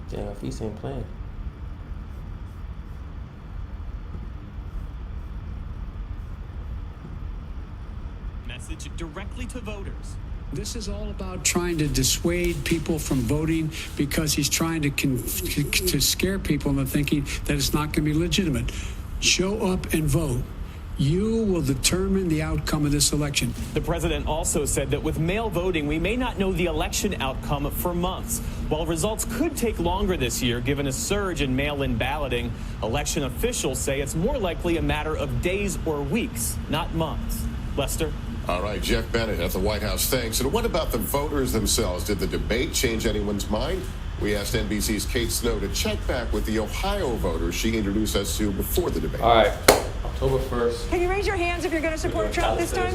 Damn, if he's ain't playing. Message directly to voters. This is all about trying to dissuade people from voting because he's trying to scare people into thinking that it's not going to be legitimate. Show up and vote. You will determine the outcome of this election. The president also said that with mail voting, we may not know the election outcome for months. While results could take longer this year, given a surge in mail-in balloting, election officials say it's more likely a matter of days or weeks, not months. Lester? All right, Jeff Bennett at the White House, thanks. And what about the voters themselves? Did the debate change anyone's mind? We asked NBC's Kate Snow to check back with the Ohio voters she introduced us to before the debate. All right, October 1st. Can you raise your hands if you're going to support Trump this time?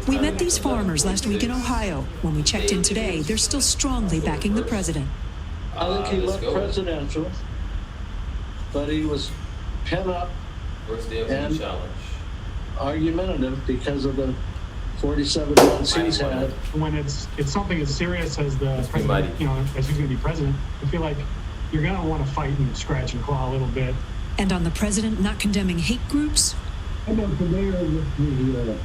We met these farmers last week in Ohio. When we checked in today, they're still strongly backing the president. I think he looked presidential, but he was pent up and argumentative because of the 47 months he's had. When it's something as serious as the president, as he's going to be president, I feel like you're going to want to fight and scratch and claw a little bit. And on the president not condemning hate groups? I'm not familiar with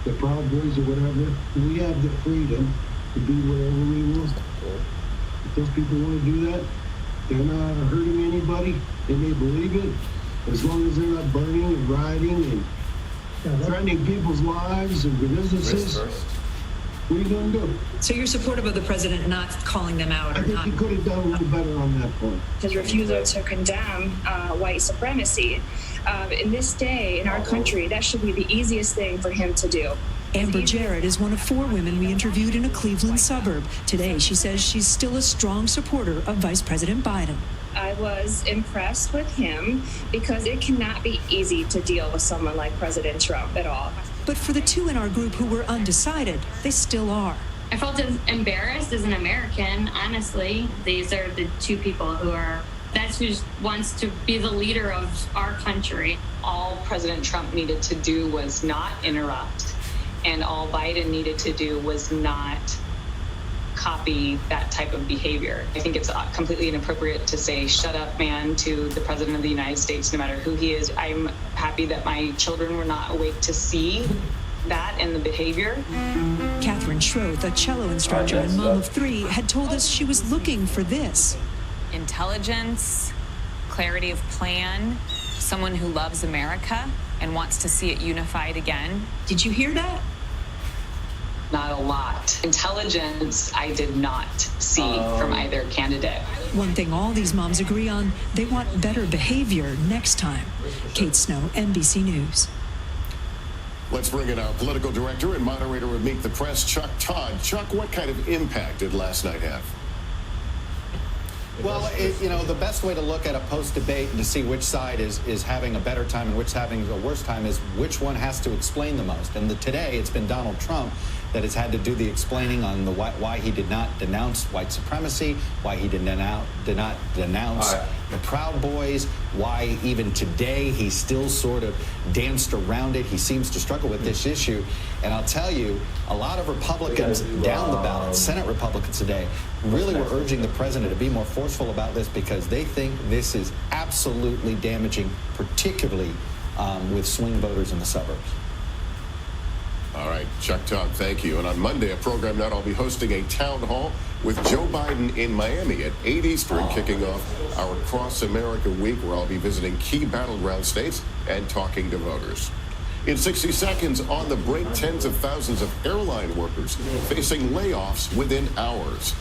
the Proud Boys or whatever. We have the freedom to be wherever we want. If those people want to do that, they're not hurting anybody, and they believe it, as long as they're not burning and rioting and threatening people's lives and businesses. What are you going to do? So you're supportive of the president not calling them out? I think he could have done a little better on that point. His refusal to condemn white supremacy. In this day, in our country, that should be the easiest thing for him to do. Amber Jarrett is one of 4 women we interviewed in a Cleveland suburb. Today, she says she's still a strong supporter of Vice President Biden. I was impressed with him because it cannot be easy to deal with someone like President Trump at all. But for the 2 in our group who were undecided, they still are. I felt embarrassed as an American, honestly. These are the 2 people that's who wants to be the leader of our country. All President Trump needed to do was not interrupt, and all Biden needed to do was not copy that type of behavior. I think it's completely inappropriate to say, shut up, man, to the president of the United States, no matter who he is. I'm happy that my children were not awake to see that and the behavior. Catherine Schroth, a cello instructor and mom of 3, had told us she was looking for this. Intelligence, clarity of plan, someone who loves America and wants to see it unified again. Did you hear that? Not a lot. Intelligence, I did not see from either candidate. One thing all these moms agree on, they want better behavior next time. Kate Snow, NBC News. Let's bring in our political director and moderator of Meet the Press, Chuck Todd. Chuck, what kind of impact did last night have? Well, the best way to look at a post-debate and to see which side is having a better time and which having a worse time is which one has to explain the most. And today, it's been Donald Trump that has had to do the explaining on why he did not denounce white supremacy, why he did not denounce the Proud Boys, why even today he still sort of danced around it. He seems to struggle with this issue. And I'll tell you, a lot of Republicans down the ballot, Senate Republicans today, really were urging the president to be more forceful about this because they think this is absolutely damaging, particularly with swing voters in the suburbs. All right, Chuck Todd, thank you. And on Monday, a program night, I'll be hosting a town hall with Joe Biden in Miami at 8 Eastern, kicking off our Cross America Week, where I'll be visiting key battleground states and talking to voters. In 60 seconds, on the break, tens of thousands of airline workers facing layoffs within hours.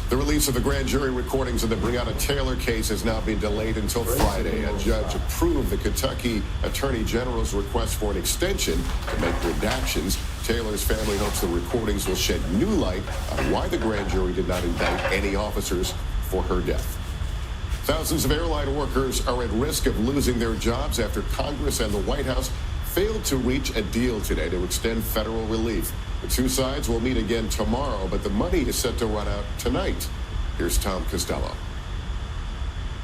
The release of the grand jury recordings of the Breonna Taylor case has now been delayed until Friday. A judge approved the Kentucky Attorney General's request for an extension to make redactions. Taylor's family hopes the recordings will shed new light on why the grand jury did not indict any officers for her death. Thousands of airline workers are at risk of losing their jobs after Congress and the White House failed to reach a deal today to extend federal relief. The 2 sides will meet again tomorrow, but the money is set to run out tonight. Here's Tom Costello.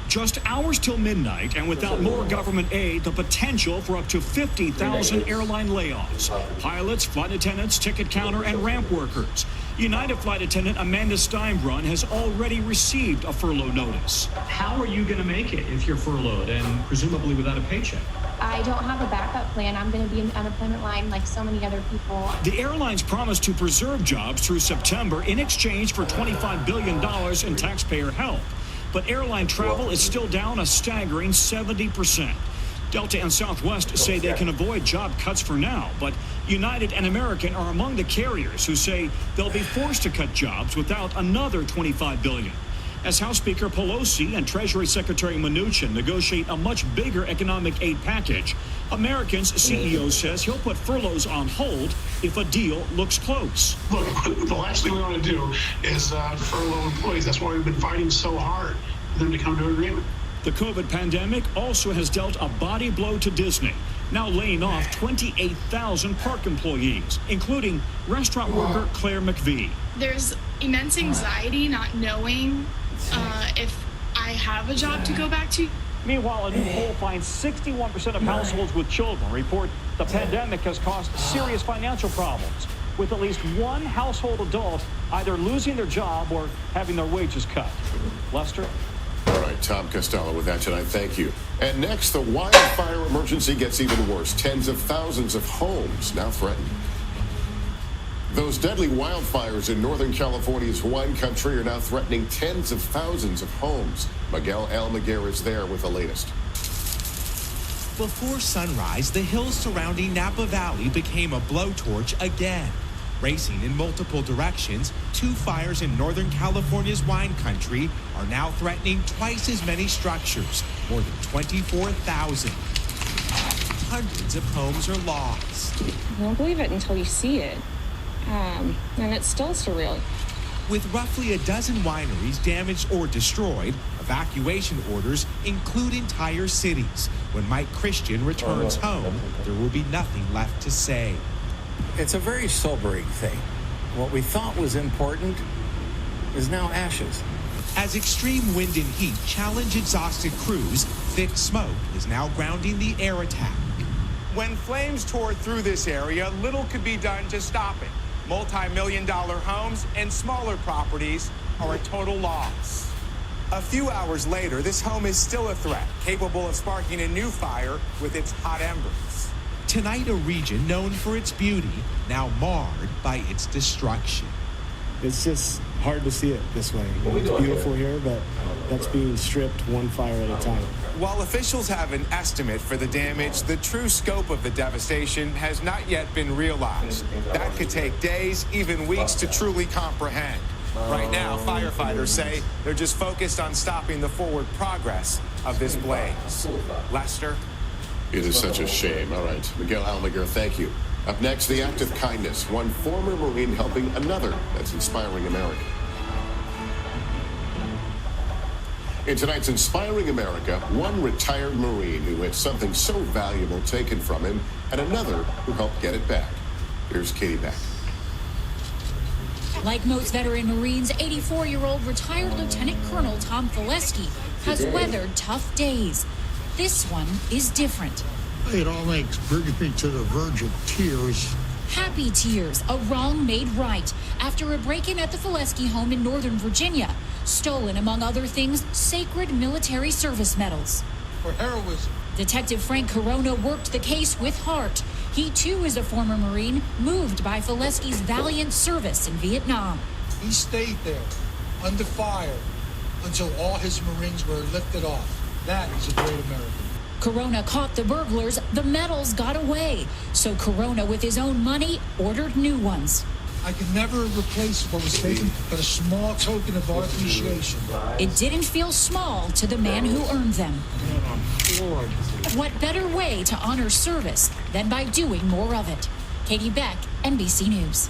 Just hours till midnight, and without more government aid, the potential for up to 50,000 airline layoffs. Pilots, flight attendants, ticket counter, and ramp workers. United flight attendant Amanda Steinbrunn has already received a furlough notice. How are you going to make it if you're furloughed and presumably without a paycheck? I don't have a backup plan. I'm going to be in the unemployment line like so many other people. The airlines promised to preserve jobs through September in exchange for $25 billion in taxpayer help. But airline travel is still down a staggering 70%. Delta and Southwest say they can avoid job cuts for now, but United and American are among the carriers who say they'll be forced to cut jobs without another $25 billion. As House Speaker Pelosi and Treasury Secretary Mnuchin negotiate a much bigger economic aid package, American's CEO says he'll put furloughs on hold if a deal looks close. Look, the last thing we want to do is furlough employees. That's why we've been fighting so hard for them to come to an agreement. The COVID pandemic also has dealt a body blow to Disney, now laying off 28,000 park employees, including restaurant worker Claire McVie. There's immense anxiety not knowing if I have a job to go back to. Meanwhile, a new poll finds 61% of households with children report the pandemic has caused serious financial problems, with at least one household adult either losing their job or having their wages cut. Lester? All right, Tom Costello with that tonight. Thank you. And next, the wildfire emergency gets even worse. Tens of thousands of homes now threatened. Those deadly wildfires in Northern California's wine country are now threatening tens of thousands of homes. Miguel Almaguer is there with the latest. Before sunrise, the hills surrounding Napa Valley became a blowtorch again. Racing in multiple directions, 2 fires in Northern California's wine country are now threatening twice as many structures, more than 24,000. Hundreds of homes are lost. You don't believe it until you see it. And it's still surreal. With roughly a dozen wineries damaged or destroyed, evacuation orders include entire cities. When Mike Christian returns home, there will be nothing left to say. It's a very sobering thing. What we thought was important is now ashes. As extreme wind and heat challenge exhausted crews, thick smoke is now grounding the air attack. When flames tore through this area, little could be done to stop it. Multi-million-dollar homes and smaller properties are a total loss. A few hours later, this home is still a threat, capable of sparking a new fire with its hot embers. Tonight, a region known for its beauty, now marred by its destruction. It's just hard to see it this way. It's beautiful here, but that's being stripped one fire at a time. While officials have an estimate for the damage, the true scope of the devastation has not yet been realized. That could take days, even weeks to truly comprehend. Right now, firefighters say they're just focused on stopping the forward progress of this blaze. Lester? It is such a shame. All right, Miguel Almaguer, thank you. Up next, the act of kindness. One former Marine helping another. That's inspiring America. In tonight's Inspiring America, one retired Marine who had something so valuable taken from him, and another who helped get it back. Here's Katie Beck. Like most veteran Marines, 84-year-old retired Lieutenant Colonel Tom Fileski has weathered tough days. This one is different. It always brings me to the verge of tears. Happy tears, a wrong made right after a break-in at the Fileski home in Northern Virginia. Stolen, among other things, sacred military service medals. For heroism. Detective Frank Corona worked the case with heart. He, too, is a former Marine, moved by Fileski's valiant service in Vietnam. He stayed there, under fire, until all his Marines were lifted off. That is a great American. Corona caught the burglars. The medals got away. So Corona, with his own money, ordered new ones. I can never replace what was taken, but a small token of our appreciation. It didn't feel small to the man who earned them. What better way to honor service than by doing more of it? Katie Beck, NBC News.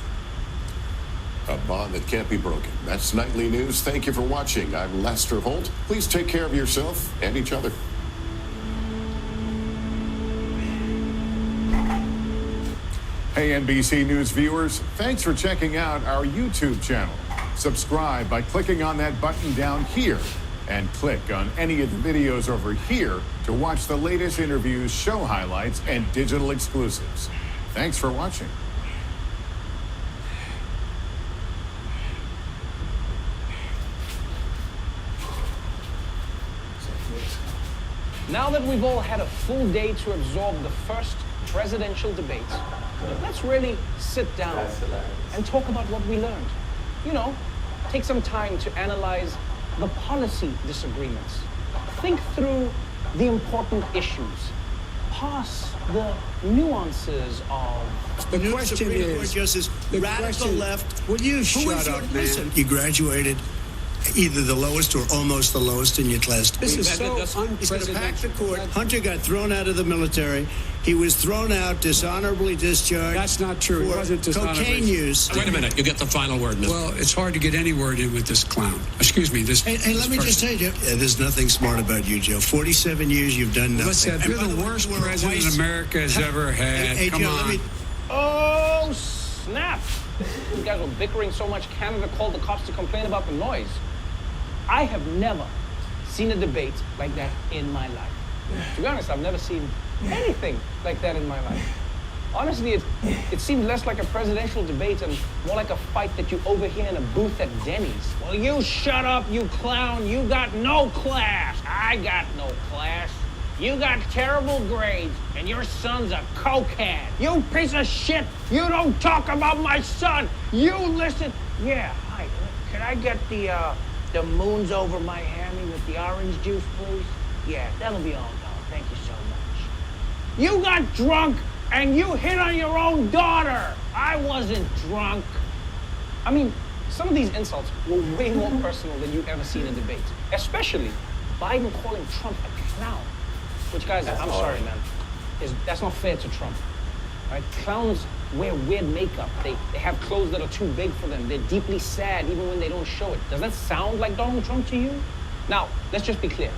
A bond that can't be broken. That's Nightly News. Thank you for watching. I'm Lester Holt. Please take care of yourself and each other. Hey, NBC News viewers, thanks for checking out our YouTube channel. Subscribe by clicking on that button down here and click on any of the videos over here to watch the latest interviews, show highlights, and digital exclusives. Thanks for watching. Now that we've all had a full day to absorb the first presidential debate, let's really sit down and talk about what we learned. You know, take some time to analyze the policy disagreements. Think through the important issues. Pass the nuances of... The question is, Justice, the radical question, left. will you shut up, man? Listen, you graduated either the lowest or almost the lowest in your class. This is so He's going to pack the unprecedented. court. Hunter got thrown out of the military. He was thrown out, dishonorably discharged. That's not true. It For wasn't dishonorably. cocaine use. Wait a minute. You get the final word, Mr. Well, it's hard to get any word in with this clown. Excuse me, this. Hey, let me just tell you, there's nothing smart about you, Joe. 47 years, you've done nothing. Listen, you're the worst president America has ever had. Hey, Come Joe, on. Oh, snap! You guys were bickering so much, Canada called the cops to complain about the noise. I have never seen a debate like that in my life. To be honest, I've never seen anything like that in my life. Honestly, it seemed less like a presidential debate and more like a fight that you overhear in a booth at Denny's. Well, you shut up, you clown. You got no class. I got no class. You got terrible grades, and your son's a cokehead. You piece of shit. You don't talk about my son. You listen. Yeah, hi. Can I get the moons over Miami with the orange juice, please? Yeah, that'll be all done. Thank you so much. You got drunk and you hit on your own daughter. I wasn't drunk. I mean, some of these insults were way more personal than you've ever seen in debate. Especially Biden calling Trump a clown. Which, guys, I'm sorry, man. That's not fair to Trump. Right? Clowns wear weird makeup. They have clothes that are too big for them. They're deeply sad even when they don't show it. Does that sound like Donald Trump to you? Now, let's just be clear.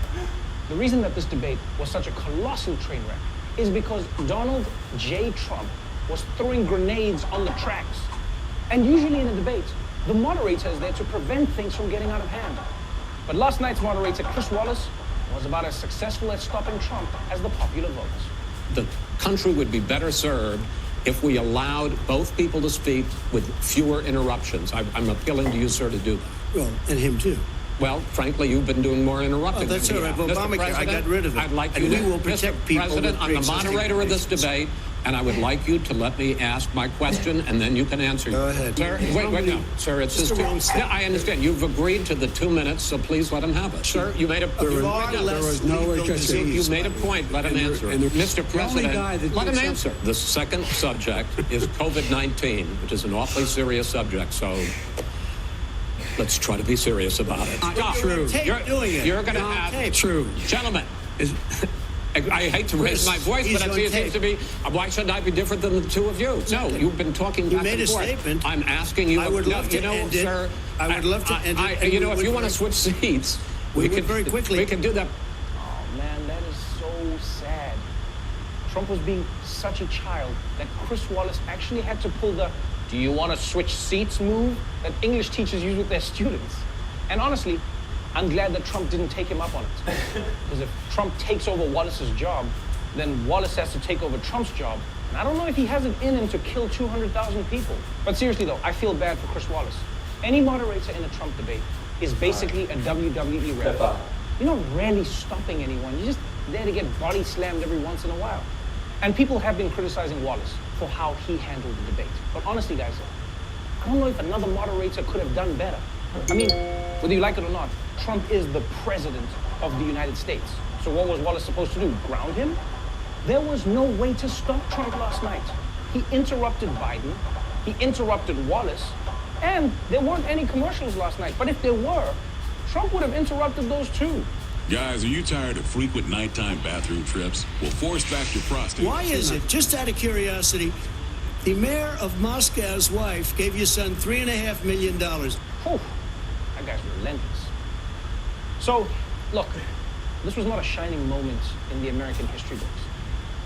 The reason that this debate was such a colossal train wreck is because Donald J. Trump was throwing grenades on the tracks. And usually in a debate, the moderator is there to prevent things from getting out of hand. But last night's moderator, Chris Wallace, was about as successful at stopping Trump as the popular vote. The country would be better served if we allowed both people to speak with fewer interruptions. I'm appealing to you, sir, to do that. Well, and him too. Well, frankly, you've been doing more interrupting. Oh, that's all right. Obamacare, I got rid of it. I'd like and you we to, will protect Mr. people. President, I'm the moderator of this debate, and I would like you to let me ask my question, and then you can answer. Go ahead. Sir, wait, no. Sir, it's just... Yeah, I understand. You've agreed to the 2 minutes, so please let him have it. Sir, you made a... There was no You made a point. Let him answer. Mr. President, let him answer. The second subject is COVID-19, which is an awfully serious subject, so... Let's try to be serious about it. Stop. True. You're going to have... True. Gentlemen, I hate to raise my voice, but it seems to be, why shouldn't I be different than the two of you? No, you've been talking back and forth. You made a statement. I'm asking you... I would love to end it. Sir, I would love to end it. You know, if you want to switch seats, we can very quickly. We can do that. Oh, man, that is so sad. Trump was being such a child that Chris Wallace actually had to pull the "do you want to switch seats" move that English teachers use with their students. And honestly, I'm glad that Trump didn't take him up on it. Because if Trump takes over Wallace's job, then Wallace has to take over Trump's job. And I don't know if he has it in him to kill 200,000 people. But seriously though, I feel bad for Chris Wallace. Any moderator in a Trump debate is basically a WWE ref. You're not really stopping anyone. You're just there to get body slammed every once in a while. And people have been criticizing Wallace for how he handled the debate. But honestly, guys, I don't know if another moderator could have done better. I mean, whether you like it or not, Trump is the president of the United States. So what was Wallace supposed to do? Ground him? There was no way to stop Trump last night. He interrupted Biden, he interrupted Wallace, and there weren't any commercials last night. But if there were, Trump would have interrupted those too. Guys, are you tired of frequent nighttime bathroom trips? Well, force back your prostate. Why is it, just out of curiosity, the mayor of Moscow's wife gave your son $3.5 million? Whew, that guy's relentless. So, look, this was not a shining moment in the American history books,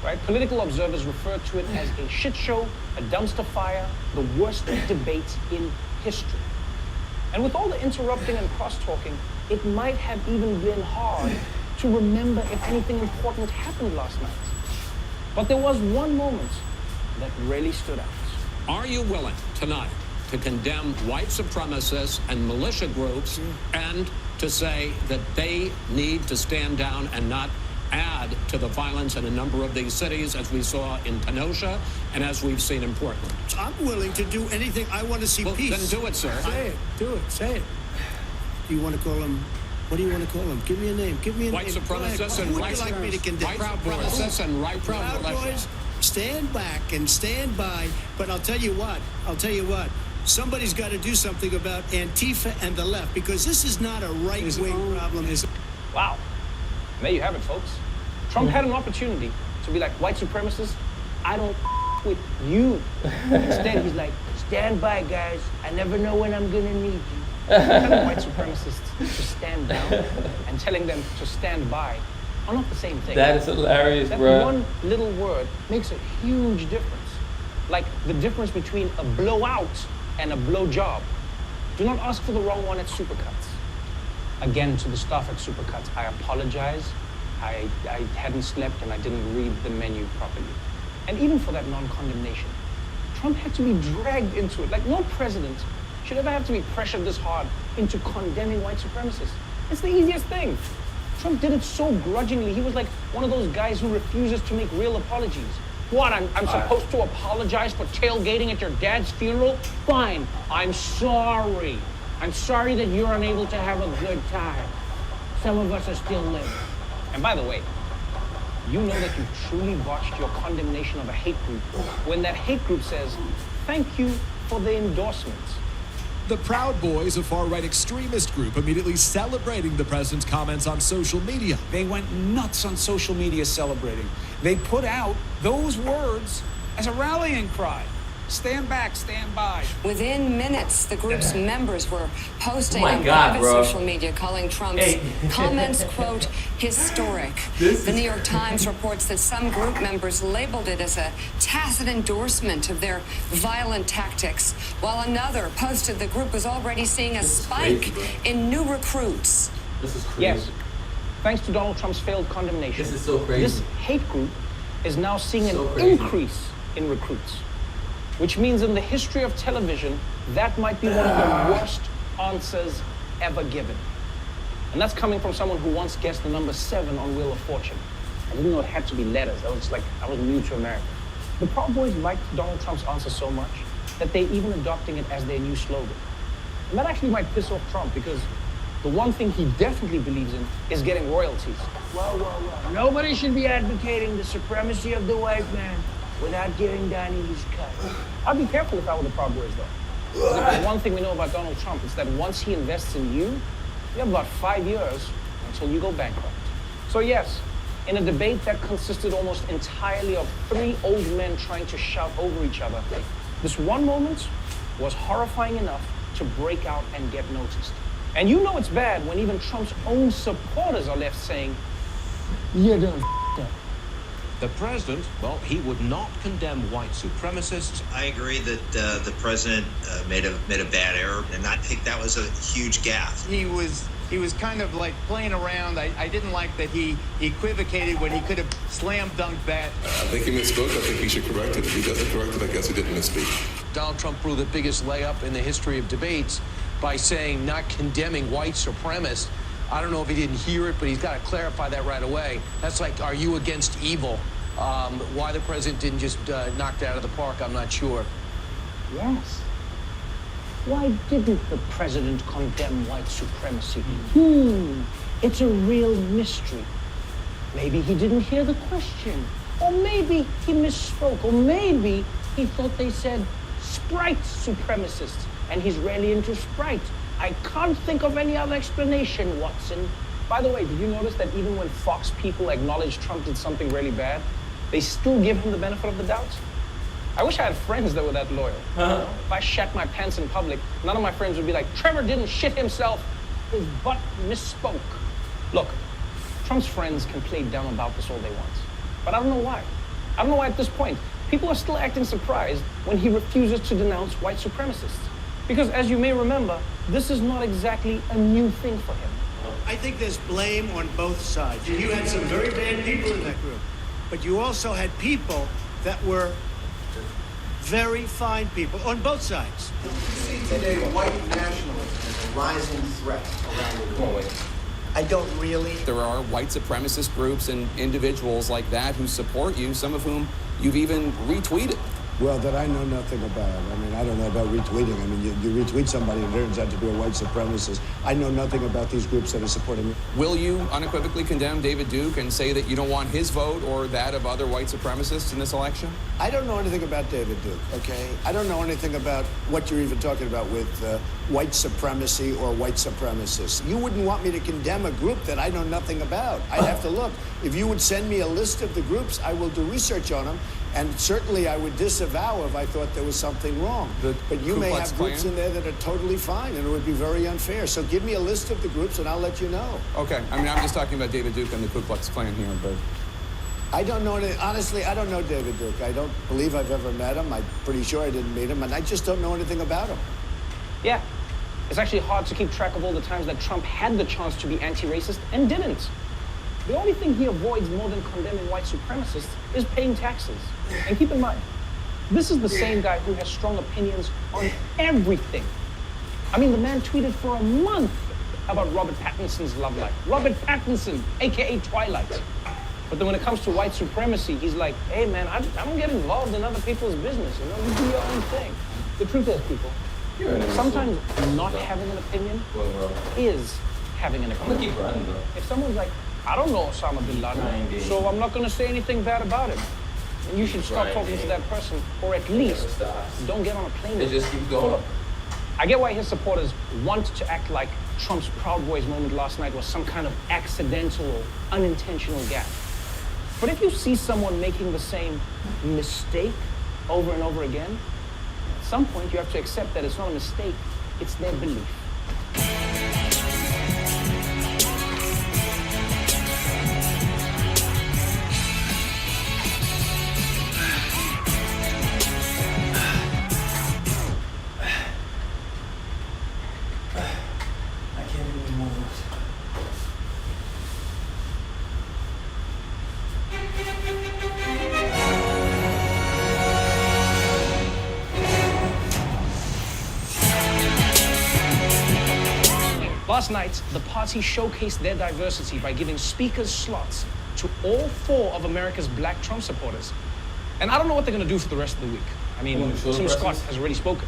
right? Political observers refer to it as a shit show, a dumpster fire, the worst debate in history. And with all the interrupting and cross-talking, it might have even been hard to remember if anything important happened last night. But there was one moment that really stood out. Are you willing tonight to condemn white supremacists and militia groups and to say that they need to stand down and not add to the violence in a number of these cities, as we saw in Kenosha and as we've seen in Portland. I'm willing to do anything. I want to see peace. Then do it, sir. Say it. Do it. Say it. Do you want to call him? What do you want to call him? Give me a name. Give me a white name. Supremacists and white like me to condemn? Proud Boys and right Proud Boys. Stand back and stand by. But I'll tell you what. Somebody's got to do something about Antifa and the left, because this is not a right-wing problem. Wow. And there you have it, folks. Trump had an opportunity to be like, white supremacists, I don't with you. Instead, he's like, stand by, guys. I never know when I'm going to need you. Telling white supremacists to stand down and telling them to stand by are not the same thing. That is hilarious, that bro. One little word makes a huge difference. Like the difference between a blowout and a blowjob. Do not ask for the wrong one at Supercuts. Again, to the staff at Supercuts, I apologize. I hadn't slept and I didn't read the menu properly. And even for that non-condemnation, Trump had to be dragged into it. Like, no president should ever have to be pressured this hard into condemning white supremacists. It's the easiest thing. Trump did it so grudgingly. He was like one of those guys who refuses to make real apologies. What, I'm supposed to apologize for tailgating at your dad's funeral? Fine, I'm sorry. I'm sorry that you're unable to have a good time. Some of us are still living. And by the way, you know that you truly botched your condemnation of a hate group when that hate group says, thank you for the endorsement. The Proud Boys, a far-right extremist group, immediately celebrating the president's comments on social media. They went nuts on social media celebrating. They put out those words as a rallying cry. Stand back, stand by. Within minutes, the group's members were posting on private social media calling Trump's comments, quote, historic. The New York Times reports that some group members labeled it as a tacit endorsement of their violent tactics, while another posted the group was already seeing a spike in new recruits. This is crazy. Yes, thanks to Donald Trump's failed condemnation. This is so crazy. This hate group is now seeing an increase in recruits. Which means in the history of television, that might be one of the worst answers ever given. And that's coming from someone who once guessed the number 7 on Wheel of Fortune. I didn't know it had to be letters. I was new to America. The Proud Boys liked Donald Trump's answer so much that they're even adopting it as their new slogan. And that actually might piss off Trump, because the one thing he definitely believes in is getting royalties. Well. Nobody should be advocating the supremacy of the white man without giving Donnie his cut. I'd be careful if I were the Proud Boys, though. The one thing we know about Donald Trump is that once he invests in you, you have about 5 years until you go bankrupt. So yes, in a debate that consisted almost entirely of 3 old men trying to shout over each other, this one moment was horrifying enough to break out and get noticed. And you know it's bad when even Trump's own supporters are left saying, "You done f***ed up." The president, well, he would not condemn white supremacists. I agree that the president made a bad error, and I think that was a huge gaffe. He was kind of like playing around. I didn't like that he equivocated when he could have slam dunked that. I think he misspoke. I think he should correct it. If he doesn't correct it, I guess he didn't misspeak. Donald Trump blew the biggest layup in the history of debates by saying not condemning white supremacists. I don't know if he didn't hear it, but he's got to clarify that right away. That's like, are you against evil? Why the president didn't just knock that out of the park, I'm not sure. Yes. Why didn't the president condemn white supremacy? It's a real mystery. Maybe he didn't hear the question. Or maybe he misspoke. Or maybe he thought they said Sprite supremacists, and he's really into Sprite. I can't think of any other explanation, Watson. By the way, did you notice that even when Fox people acknowledge Trump did something really bad, they still give him the benefit of the doubt? I wish I had friends that were that loyal. If I shat my pants in public, none of my friends would be like, Trevor didn't shit himself, his butt misspoke. Look, Trump's friends can play dumb about this all they want. But I don't know why. I don't know why at this point, people are still acting surprised when he refuses to denounce white supremacists. Because as you may remember, this is not exactly a new thing for him. I think there's blame on both sides. You had some very bad people in that group, but you also had people that were very fine people on both sides. You see today white nationalism is a rising threat around the world. I don't really. There are white supremacist groups and individuals like that who support you, some of whom you've even retweeted. Well, that I know nothing about. I mean, I don't know about retweeting. I mean, you retweet somebody and it turns out to be a white supremacist. I know nothing about these groups that are supporting me. Will you unequivocally condemn David Duke and say that you don't want his vote or that of other white supremacists in this election? I don't know anything about David Duke, okay? I don't know anything about what you're even talking about with white supremacy or white supremacists. You wouldn't want me to condemn a group that I know nothing about. I'd have to look. If you would send me a list of the groups, I will do research on them. And certainly I would disavow if I thought there was something wrong. But you may have groups in there that are totally fine, and it would be very unfair. So give me a list of the groups, and I'll let you know. Okay. I mean, I'm just talking about David Duke and the Ku Klux Klan here, but... I don't know. Honestly, I don't know David Duke. I don't believe I've ever met him. I'm pretty sure I didn't meet him, and I just don't know anything about him. Yeah. It's actually hard to keep track of all the times that Trump had the chance to be anti-racist and didn't. The only thing he avoids more than condemning white supremacists is paying taxes. And keep in mind, this is the same guy who has strong opinions on everything. I mean, the man tweeted for a month about Robert Pattinson's love life. Robert Pattinson, AKA Twilight. But then when it comes to white supremacy, he's like, hey man, I don't get involved in other people's business, you know, you do your own thing. The truth is, people, sometimes not having an opinion is having an opinion. If someone's like, I don't know Osama bin Laden, so I'm not going to say anything bad about him. And you should stop talking to that person, or at least don't get on a plane with him. Just keep going. I get why his supporters want to act like Trump's Proud Boys moment last night was some kind of accidental or unintentional gaffe. But if you see someone making the same mistake over and over again, at some point you have to accept that it's not a mistake, it's their belief. Last night, the party showcased their diversity by giving speakers slots to all 4 of America's black Trump supporters. And I don't know what they're going to do for the rest of the week. I mean, Tim Scott has already spoken.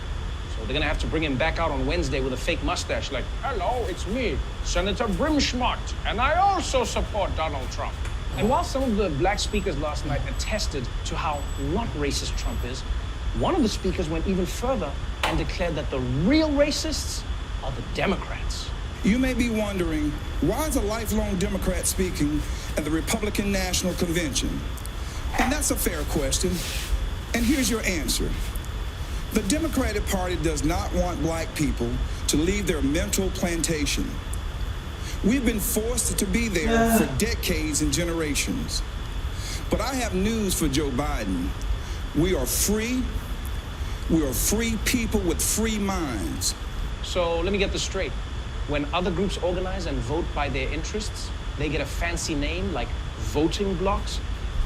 So they're going to have to bring him back out on Wednesday with a fake mustache like, hello, it's me, Senator Brimschmott, and I also support Donald Trump. And while some of the black speakers last night attested to how not racist Trump is, one of the speakers went even further and declared that the real racists are the Democrats. You may be wondering, why is a lifelong Democrat speaking at the Republican National Convention? And that's a fair question. And here's your answer. The Democratic Party does not want black people to leave their mental plantation. We've been forced to be there for decades and generations. But I have news for Joe Biden. We are free. We are free people with free minds. So let me get this straight. When other groups organize and vote by their interests, they get a fancy name like voting blocks.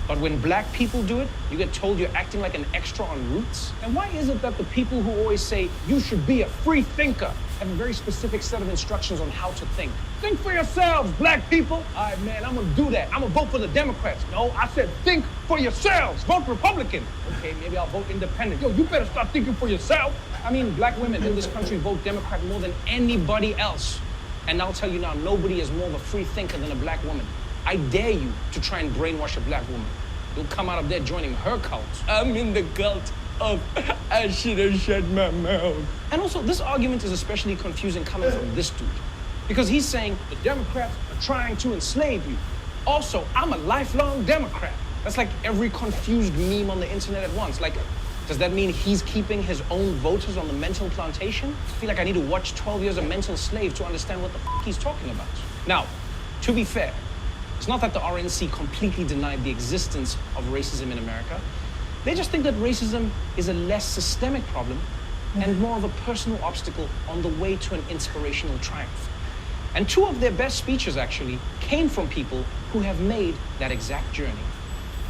But when black people do it, you get told you're acting like an extra on Roots. And why is it that the people who always say you should be a free thinker have a very specific set of instructions on how to think? Think for yourselves, black people. All right, man, I'm gonna do that. I'm gonna vote for the Democrats. No, I said think for yourselves. Vote Republican. Okay, maybe I'll vote independent. Yo, you better start thinking for yourself. I mean, black women in this country vote Democrat more than anybody else. And I'll tell you now, nobody is more of a free thinker than a black woman. I dare you to try and brainwash a black woman. You'll come out of there joining her cult. I'm in the cult of I should have shut my mouth. And also, this argument is especially confusing coming from this dude. Because he's saying the Democrats are trying to enslave you. Also, I'm a lifelong Democrat. That's like every confused meme on the internet at once. Like, does that mean he's keeping his own voters on the mental plantation? I feel like I need to watch 12 Years a Mental Slave to understand what the f he's talking about. Now, to be fair, it's not that the RNC completely denied the existence of racism in America. They just think that racism is a less systemic problem and more of a personal obstacle on the way to an inspirational triumph. And 2 of their best speeches, actually, came from people who have made that exact journey.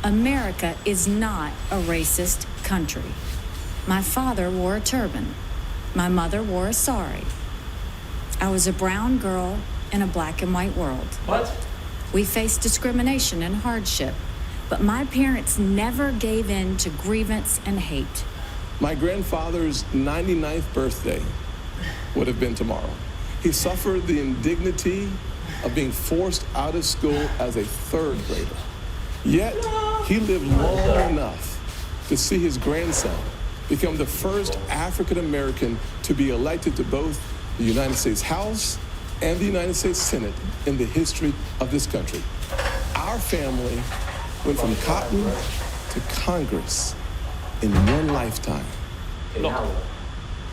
America is not a racist country. My father wore a turban. My mother wore a sari. I was a brown girl in a black and white world. What? We face discrimination and hardship, but my parents never gave in to grievance and hate. My grandfather's 99th birthday would have been tomorrow. He suffered the indignity of being forced out of school as a third grader. Yet, he lived long enough to see his grandson become the first African American to be elected to both the United States House and the United States Senate in the history of this country. Our family went from cotton to Congress in one lifetime. Look,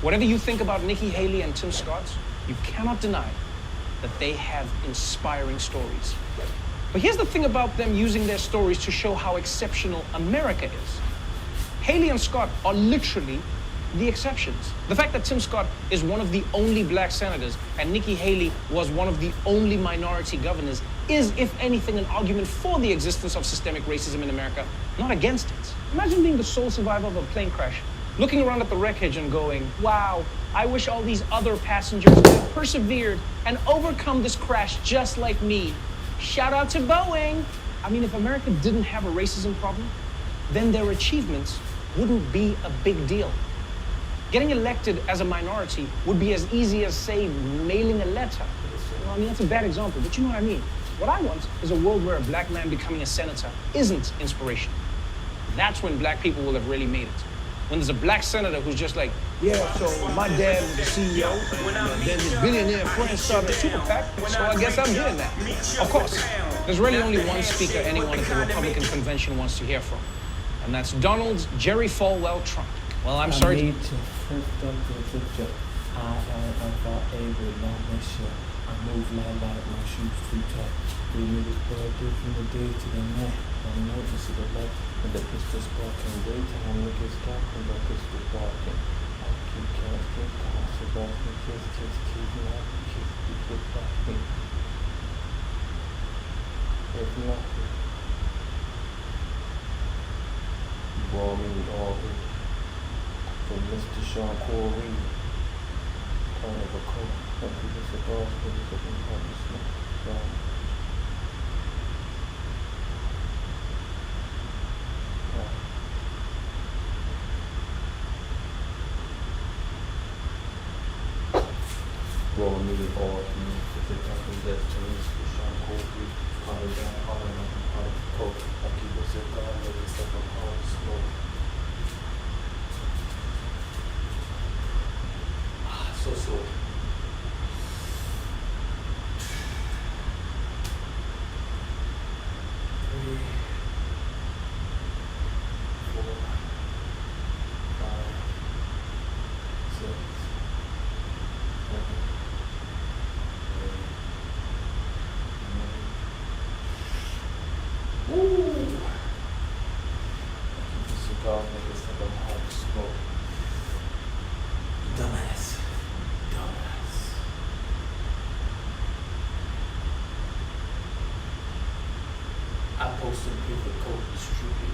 whatever you think about Nikki Haley and Tim Scott, you cannot deny that they have inspiring stories. But here's the thing about them using their stories to show how exceptional America is. Haley and Scott are literally the exceptions. The fact that Tim Scott is one of the only black senators and Nikki Haley was one of the only minority governors is, if anything, an argument for the existence of systemic racism in America, not against it. Imagine being the sole survivor of a plane crash, looking around at the wreckage and going, wow, I wish all these other passengers had persevered and overcome this crash just like me. Shout out to Boeing. I mean, if America didn't have a racism problem, then their achievements wouldn't be a big deal. Getting elected as a minority would be as easy as, say, mailing a letter. Well, I mean, that's a bad example, but you know what I mean. What I want is a world where a black man becoming a senator isn't inspiration. That's when black people will have really made it. When there's a black senator who's just like, yeah, so my dad was the CEO, and then his billionaire friend started a super PAC, so I guess I'm doing that. Of course, there's really only one speaker anyone at the Republican convention wants to hear from, and that's Donald Jerry Falwell Trump. Well, I'm sorry. I will not make sure I move my life, my shoes too tight. We need to go from the day to the night. I'm not just the light, and the pistol sparking. Wait till I'm looking stuck, and the pistol sparking. I keep casting, cars about me, kiss, keep me up, keep blocking. If nothing, you bore me with all this. From Mr. Sean Corey, part of a coat, but he was a boss, but he couldn't help me smoke. Roll me all me, if it happens that to Mr. Sean Corey, calling down, calling on him, part of a coat, like he was a guy, but it's like a hard smoke. So 3, 4, 5, 6, 7, 8, 9. Ooh! Keep the cigar, niggas, like I'm hard to smoke. Dumbass. I posted a paper coat distributed.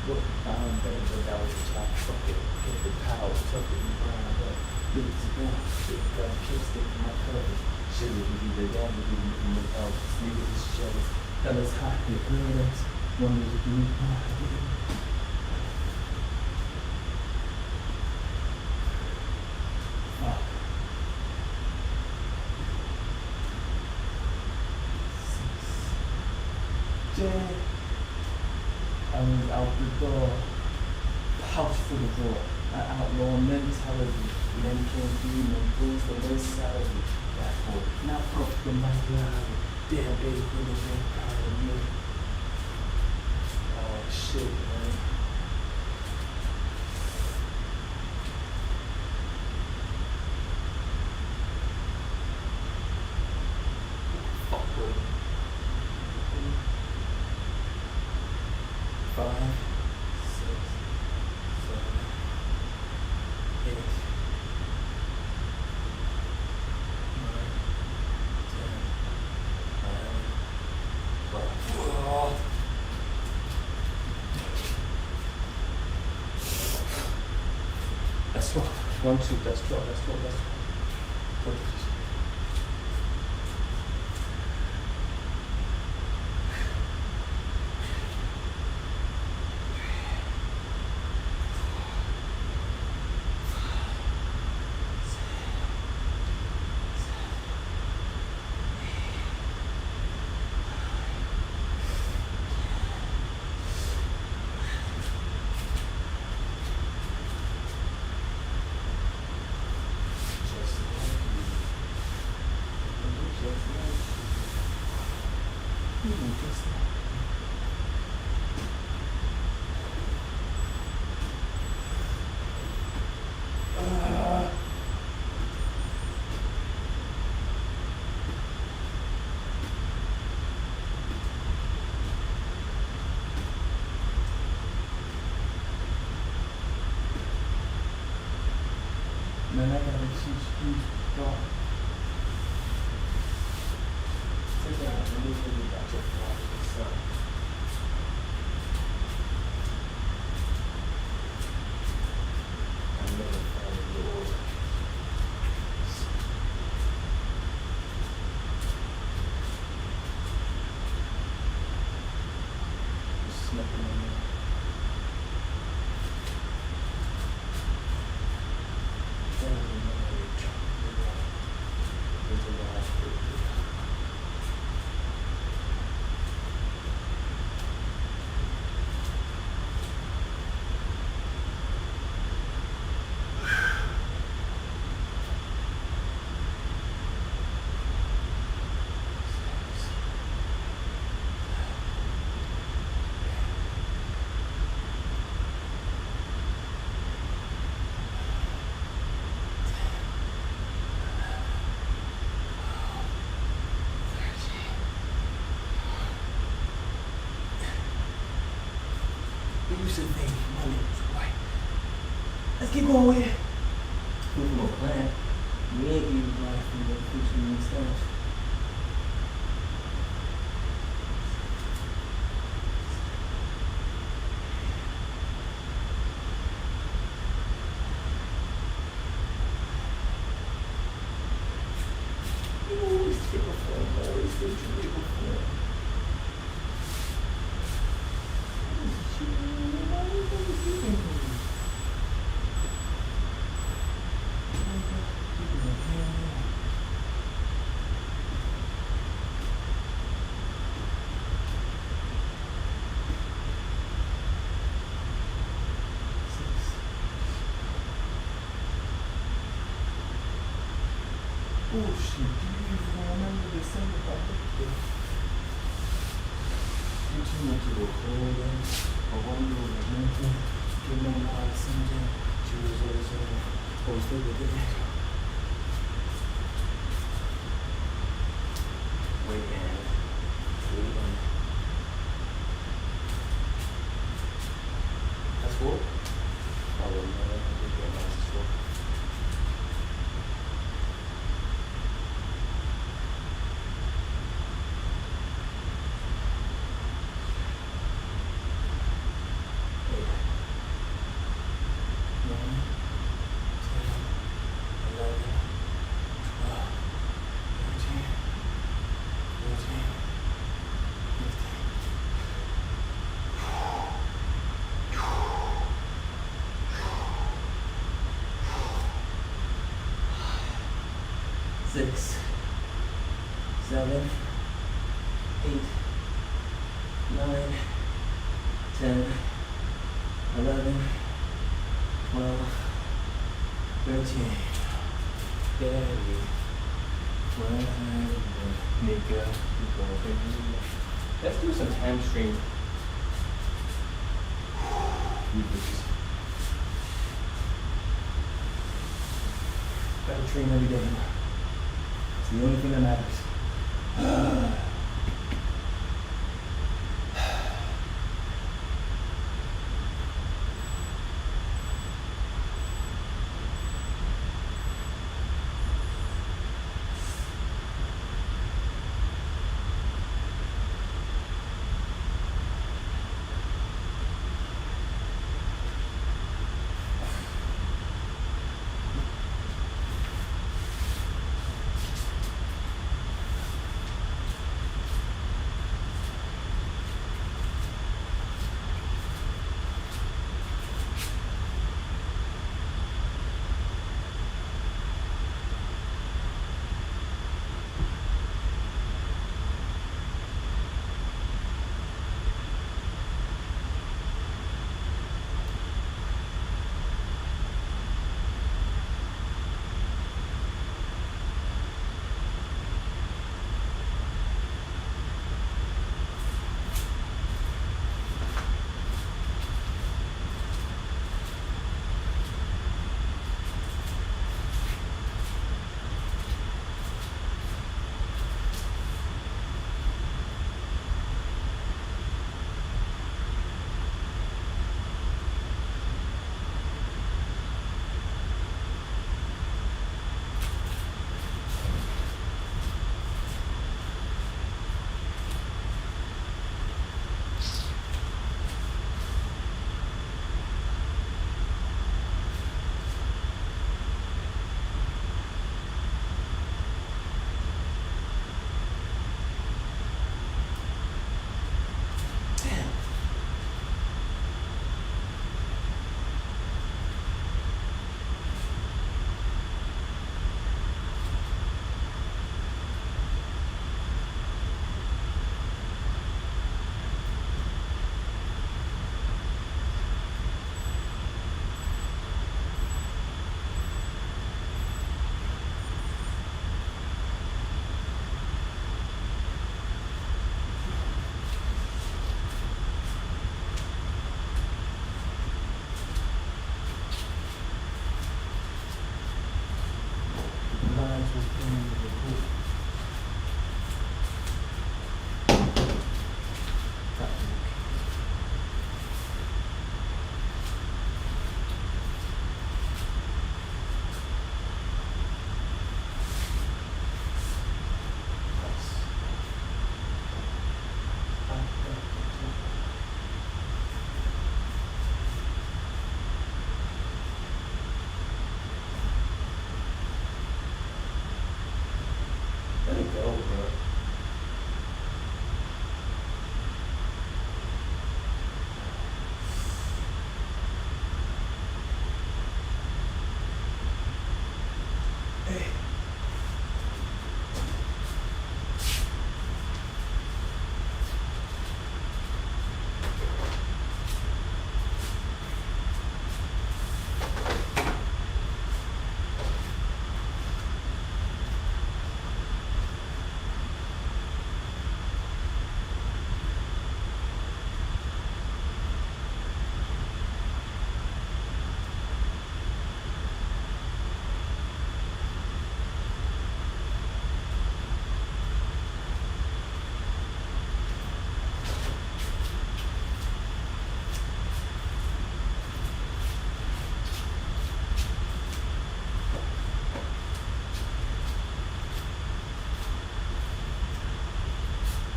Look, I don't think that was the top fucking paper towels tucked in the ground up. Look at the ground, shit, got lipstick in my covers. Shit, we can do that, we can look out, sneakers, shells. That is hot, your girls, one of the blue. I was out the door, pouch full of drawer. I outlaw mentality. Men can't be no fools for their salary. That boy, not fuck the my life. Damn baby, really ain't proud of me. Oh shit, man. Fuck with it. 5, 6, 7, 8, 9, 10, 11, 12. 1, 2, that's 12, that's 12, that's 12. Man, I gotta teach you God. Take that out and look at your father and son. I never found your order. There's nothing in there. You should think my name was white. Let's keep going with it. We're from a plant. We ain't eating black from the future and stuff. You always take a form, always take a legal form. Oh shit, do you even remember December birthday? You too much of a cold and a wonder of a mental. Give me a lot of something. She was also posted with it. Wait, man. Wait, man. That's cool. I will never get my school. Six, 7, 8, 9, 10, 11, 12, 13. Daddy, nigga, let's do some hamstring. Gotta train every day. It's the only thing that matters.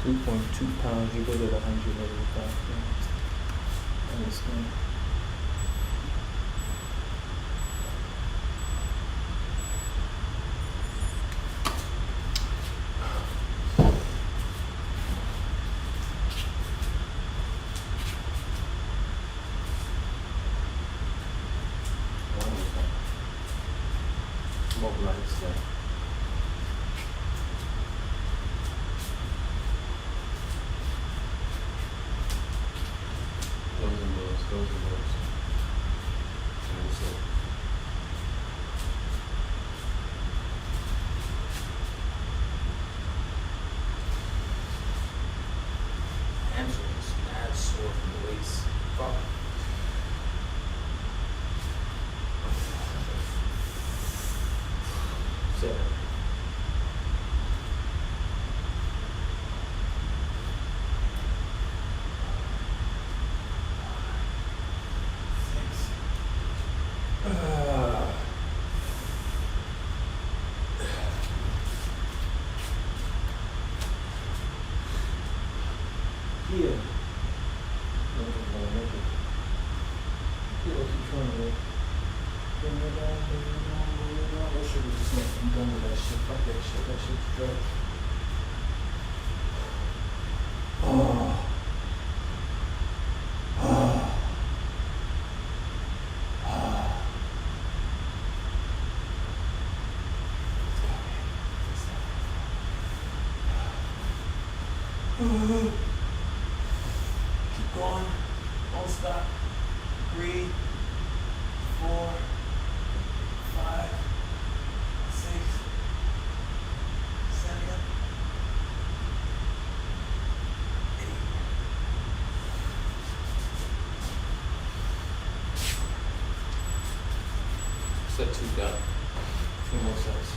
3.2 pounds equals at 185 grams. Understand? Mobilize that. Those and those. That's it. Hamstrings, mad sore from the waist. Fuck. Seven. 2 down. 2 more sets.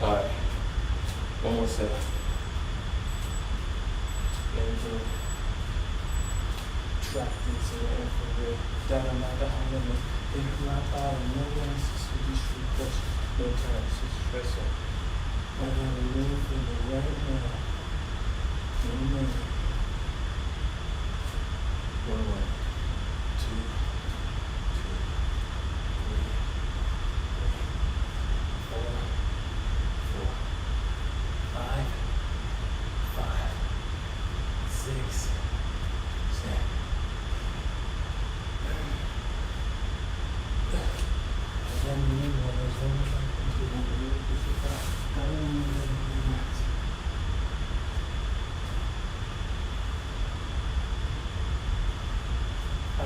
Alright, one more set. Into track into the infrared. Down my limit. In my body, no answers to these three questions. No time to stress up. I gotta live for the right now. Amen. 1, 2, 3, 4, 5, 6, 7.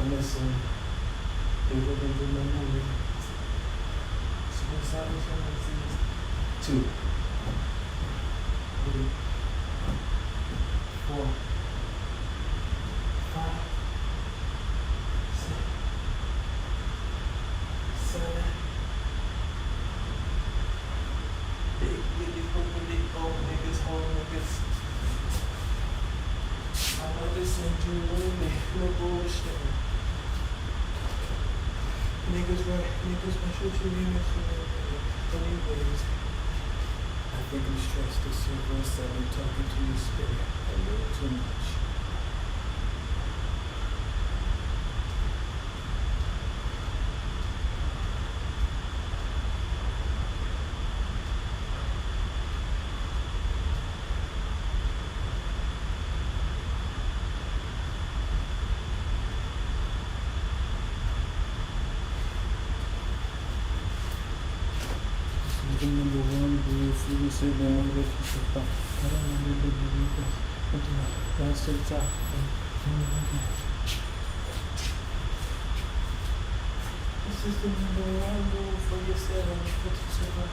Listen, they wouldn't remember me. 2, 3, 4, 5, 6, 7. Big niggas, old niggas, home niggas. I know this ain't too lonely, no bullshit. Niggas want you to be missing anyways. I think I'm stressed to see what's I've been talking to your spirit a little too much. The number one belief you said that I'm with you so far. I don't know if you believe this. But that's the top. This is the number one rule for yourself and for yourself.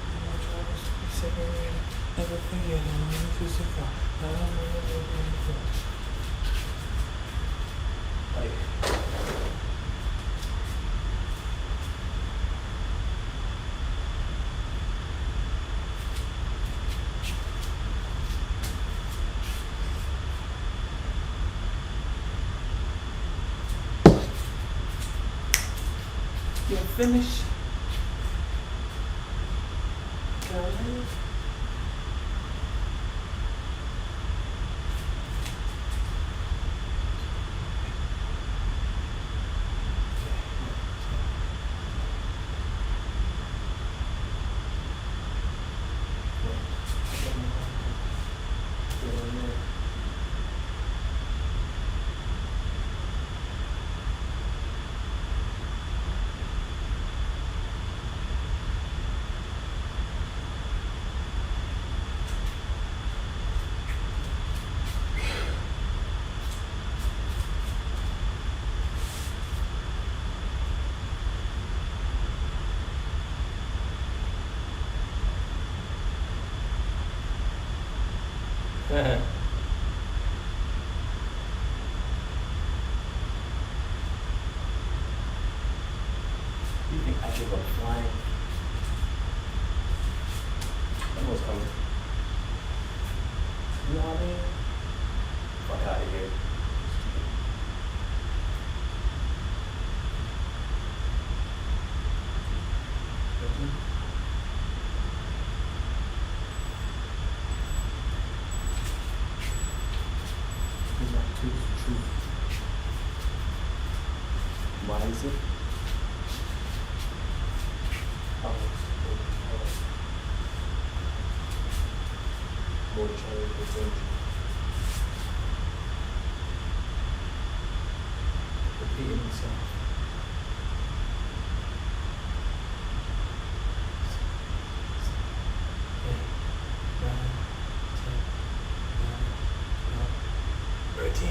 You know, try to be separated. Never forget, I'm with you so far. I don't know if you believe this. Like. You're finished. Can I leave? You think I should go flying? Someone's coming. You know what I mean? Fuck out of here. Why is it? More child potential. Repeating himself. 13.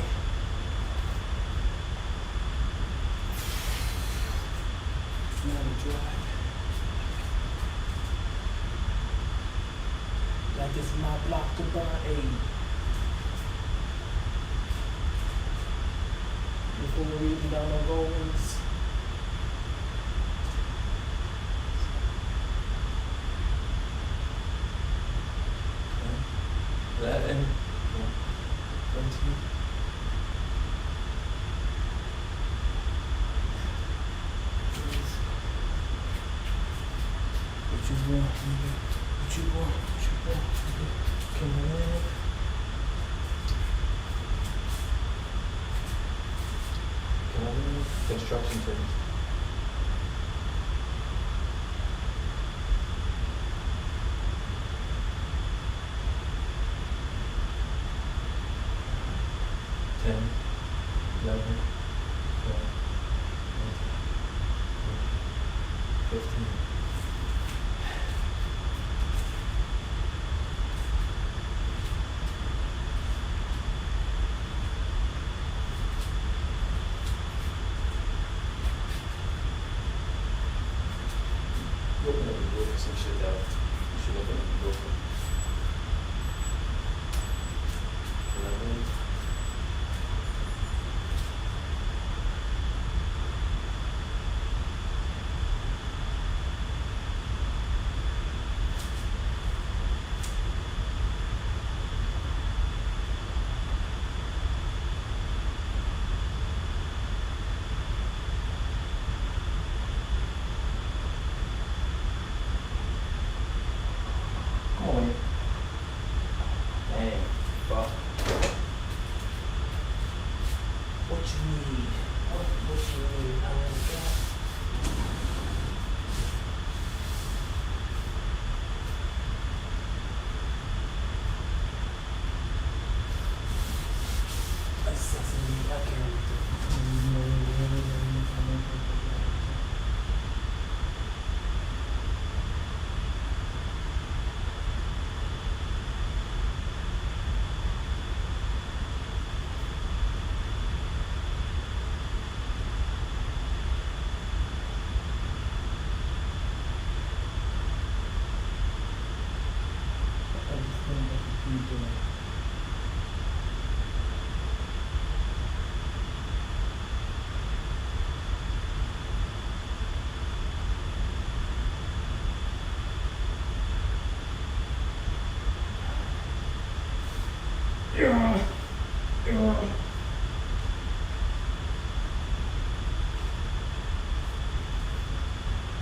Now to drive. Like it's my block to burn aid. Before we're reading down the Romans. Okay. 11. 20. What you want, nigga? What you want? What you want, nigga? Come on. Come on. Construction terms. Ten, 11, 12, 15. some shit that you should never go for. You know what I mean?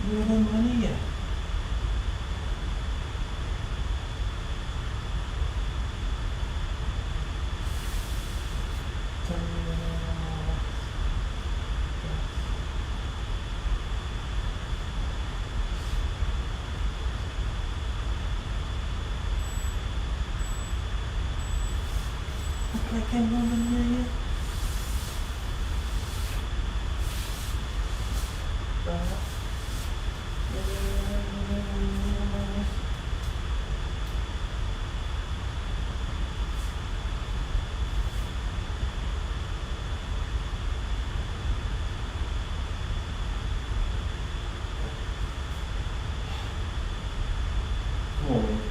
Where the money at? I can't remember the million. Come on, man.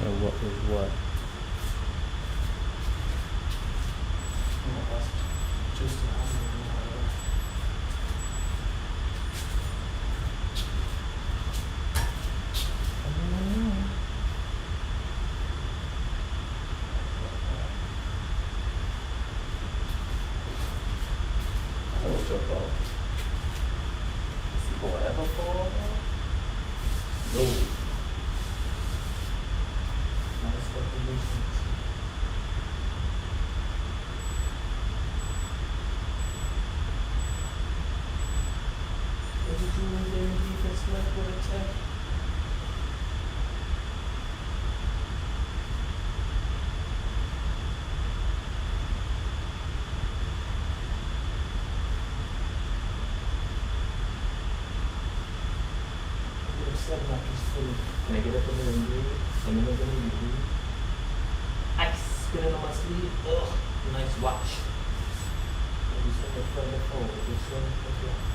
And what is what? Just forever fall? No. Nice definitions. What did you want there in defense left with attack? Can I get up in there and breathe? I'm in there and breathe. Ice spinning on my sleeve. Ugh, nice watch. Maybe something further forward. Just something like that.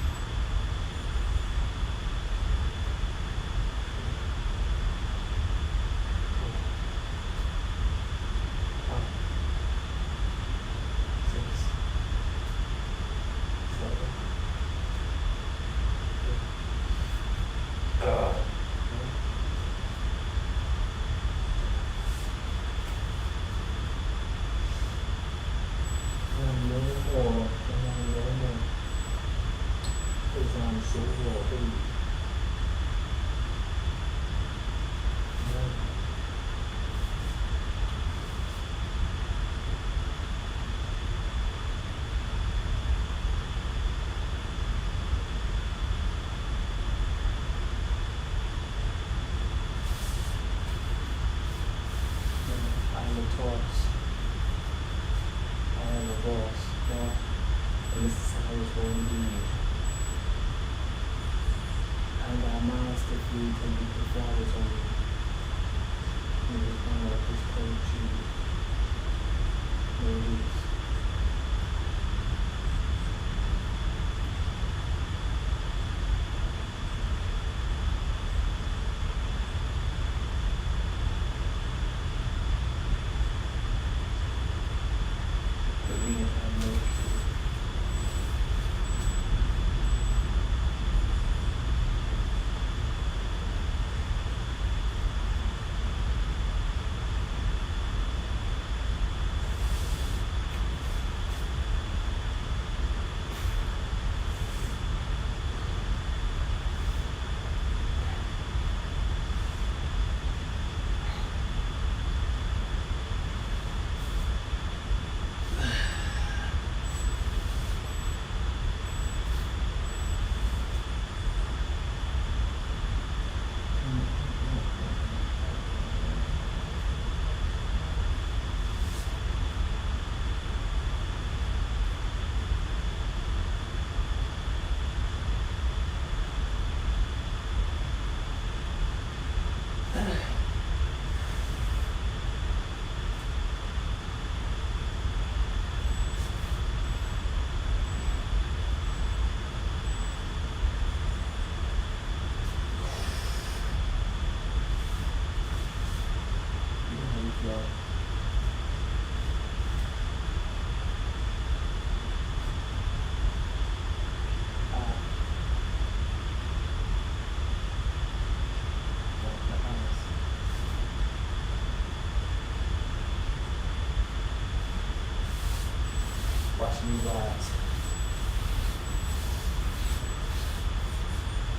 Watch me rise.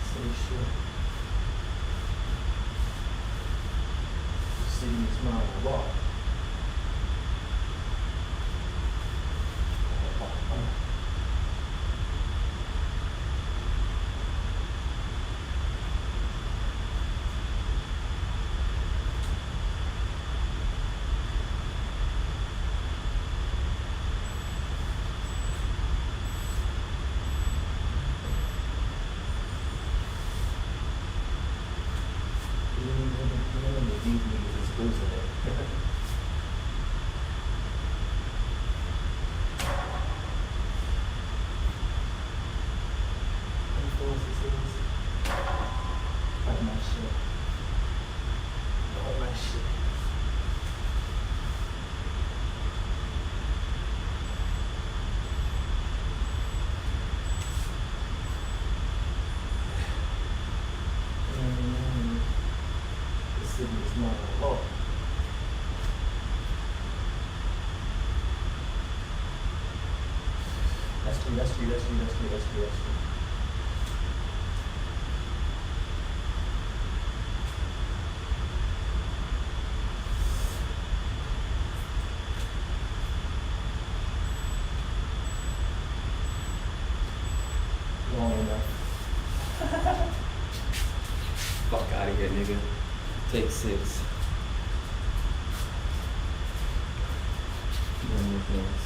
Say shit. See me smile and walk. These niggas is losing it. city is not a law. That's true. Long enough. Fuck out of here, nigga. Take 6. Doing your things.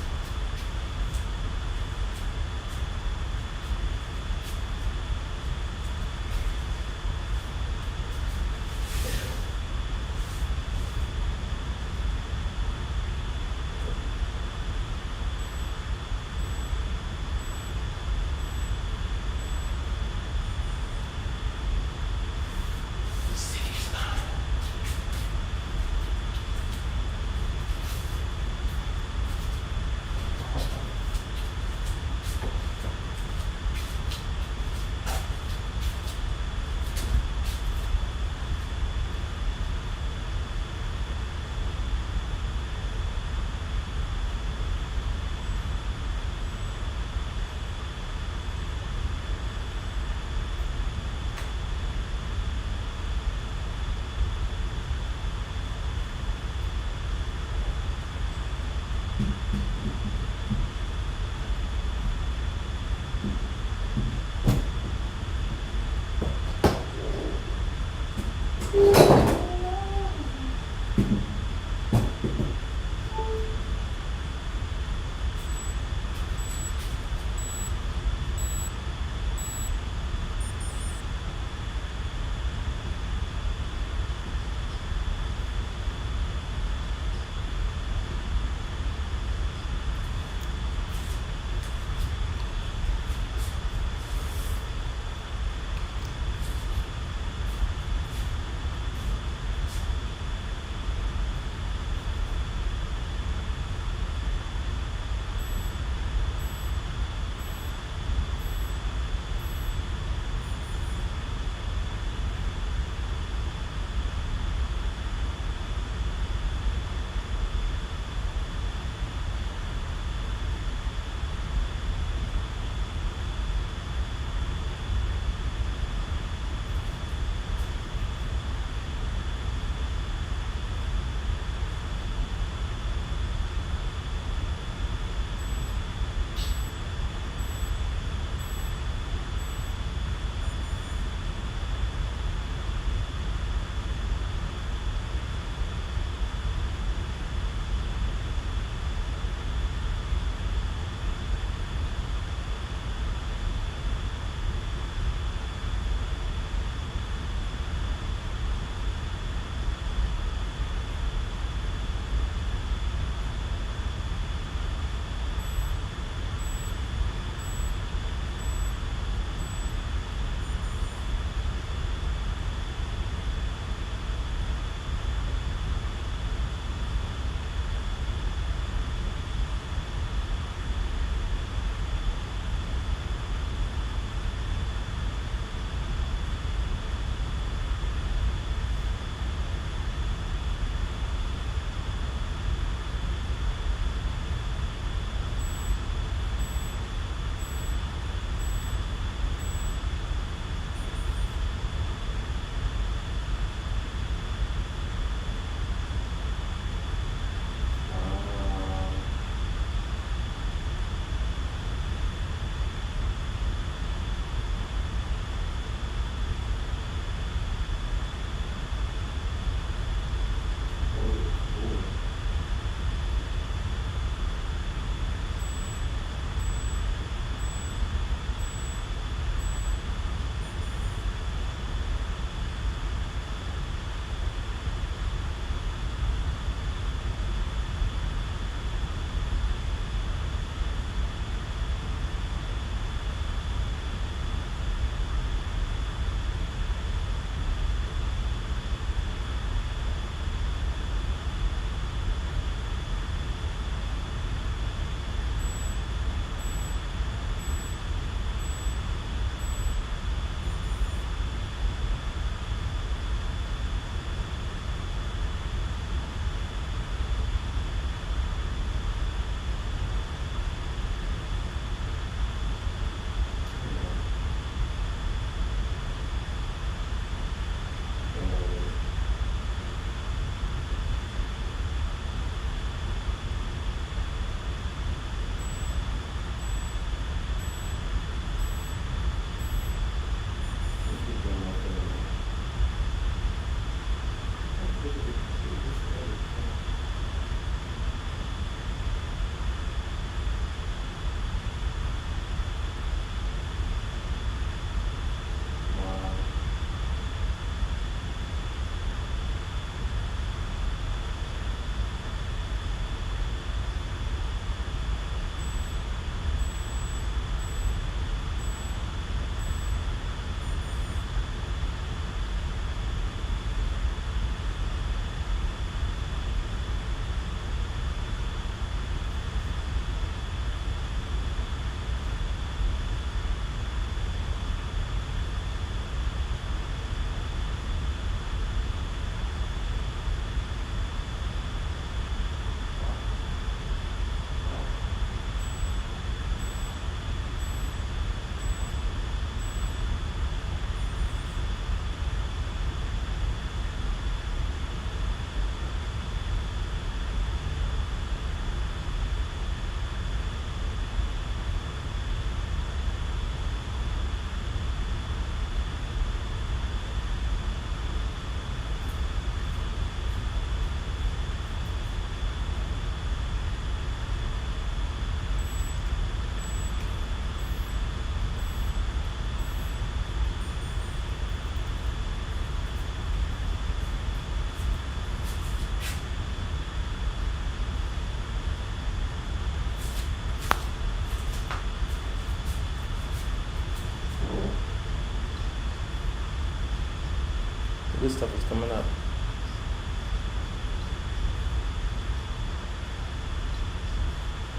This stuff is coming up.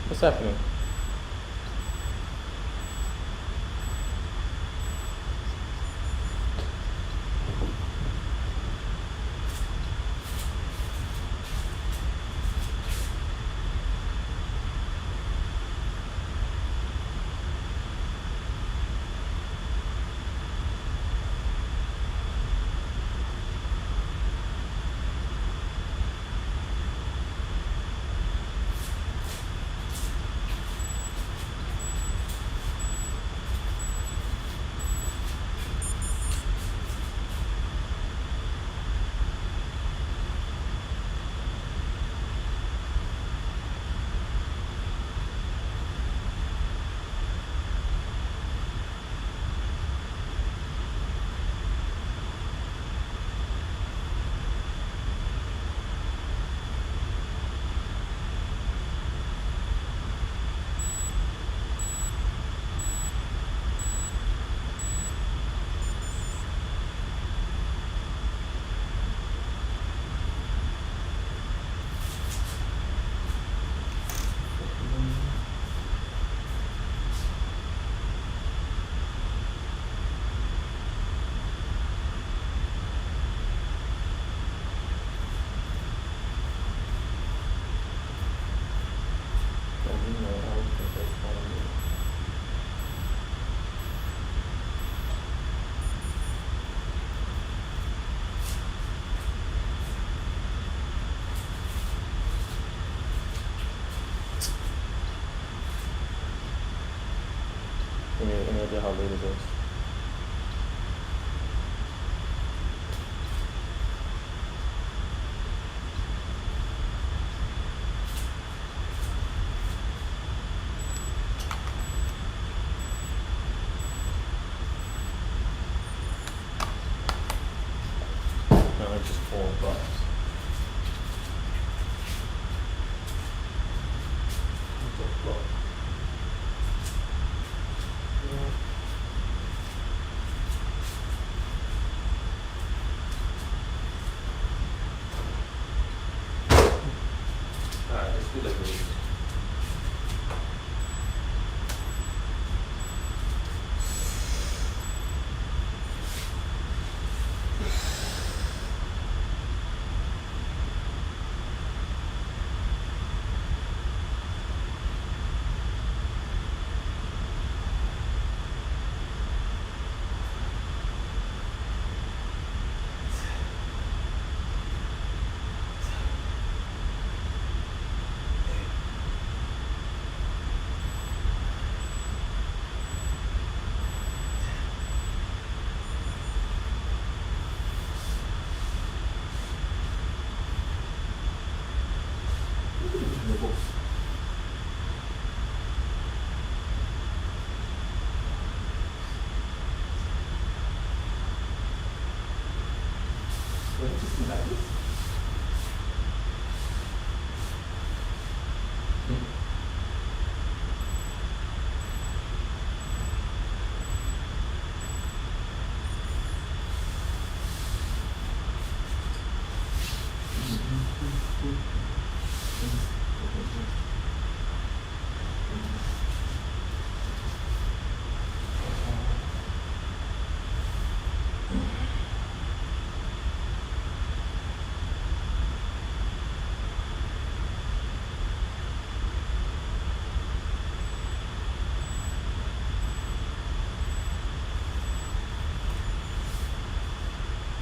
What's happening? Any idea how late it is? No, it's just $4. Alright, let's do that.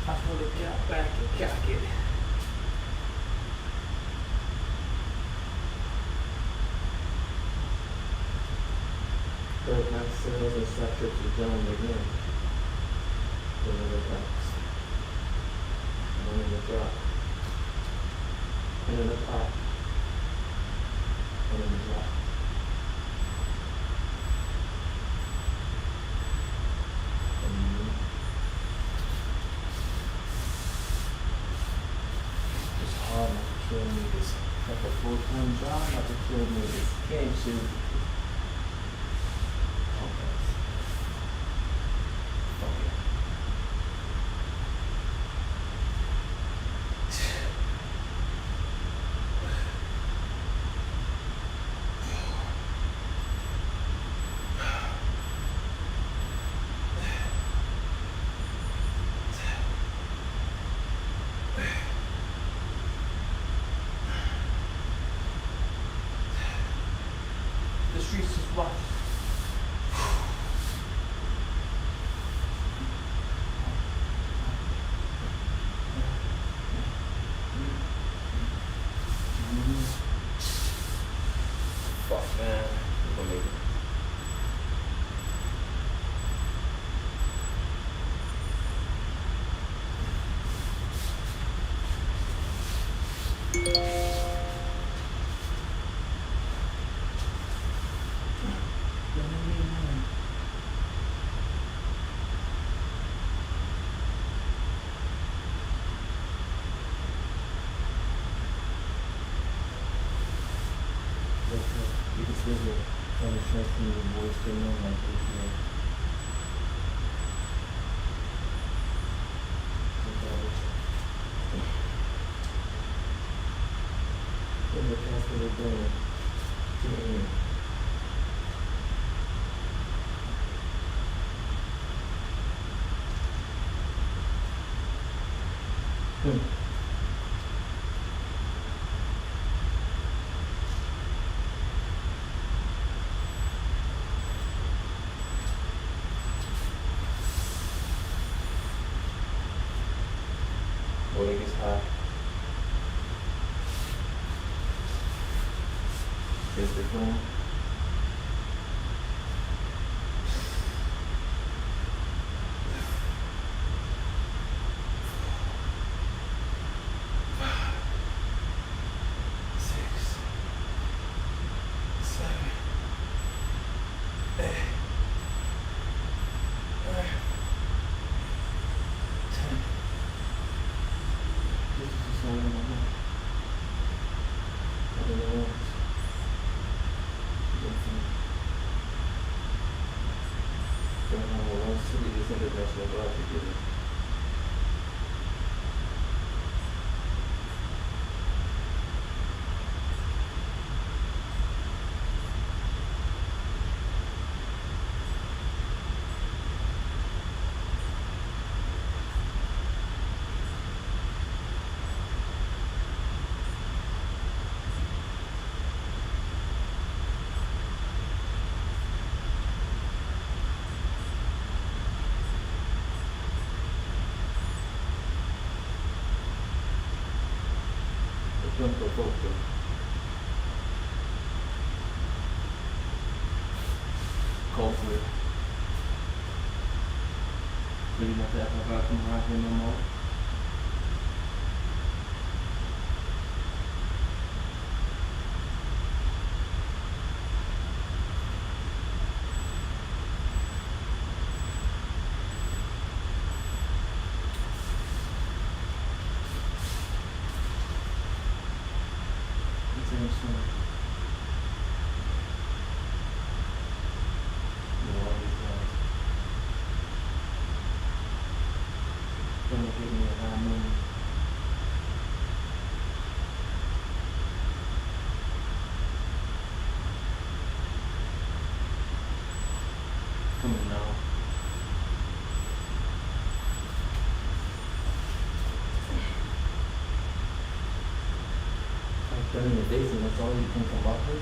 I want to get back and cock it. Third night sales and sector to down again. Another box. One in the drop. And in the pop. One in the drop. It's hard not to kill me this. Like a full-time job not to kill me this. Can't you? streets is rough. Fuck, man. We're gonna make it. You can feel the kind of strength in your voice going on like this, and the cast of the brain to aim. When it gets hot, is the plan. International Black together. Don't provoke them. Go for it. Really not that about from right here no more. Gonna give me a high moon. Come on now. Like burning the days and that's all you think about her?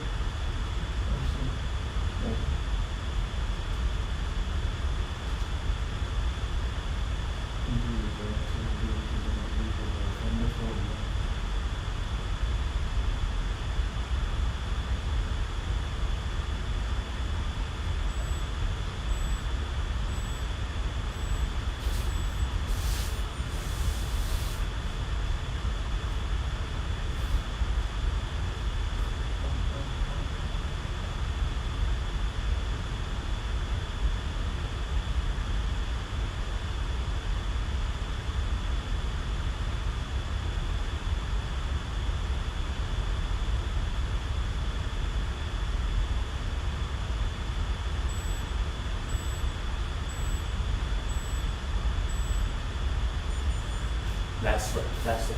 That's right. That's it.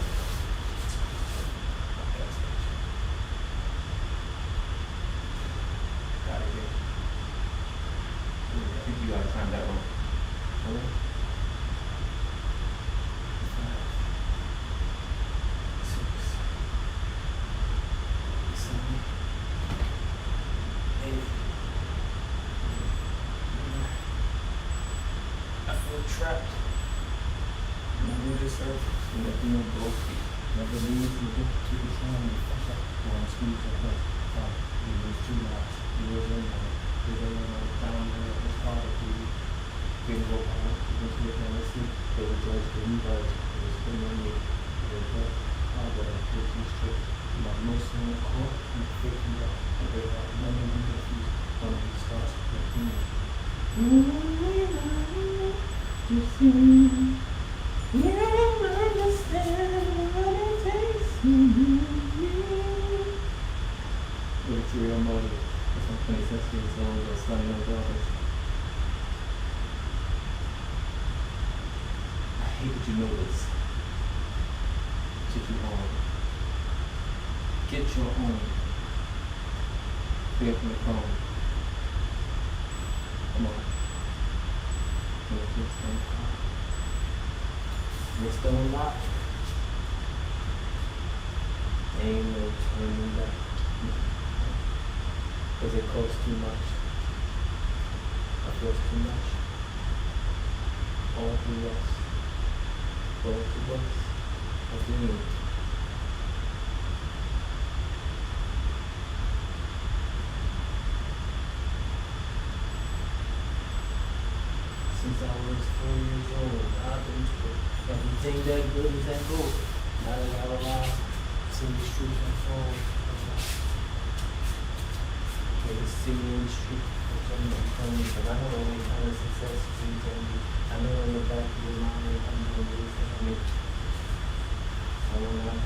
Got it here. I think you gotta climb that one. All right. 5, 6, 7, 8. surface. You never know both. Never leave the book to the time. One school to her. You was too much. You was in there. You was in there. Down there. It was harder for you. Didn't go home. You went to your fantasy. They were judged for you guys. It was spin on you. They were good. But I feel too strict. My most in the court. You pick me up. And they have none of you confused. One of you starts to get me. You see. You understand what it takes to be me. Ulterior motive. That's some 26 years old or son of daughters. I hate that you know this. Get your own. Get your own. Clear from the phone. Come on. Let's just stay calm. We're still alive. Ain't no turning back. Because it costs too much. It costs too much. All through us. Both of us. Again. Since I was 4 years old, I've been through everything that good is that good. Now that I realize, see the truth unfold. Okay, the city in the street, which I'm not telling you, but I know only kind of success is you telling me. I know in the back of your mind, I'm doing this for me. I want to have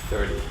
30.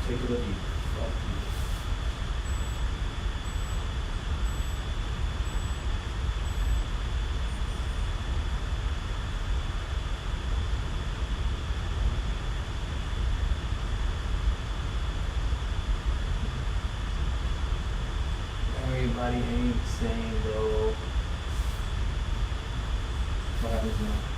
Take it or leave it. Fuck you. Everybody ain't the same, bro. What happens now?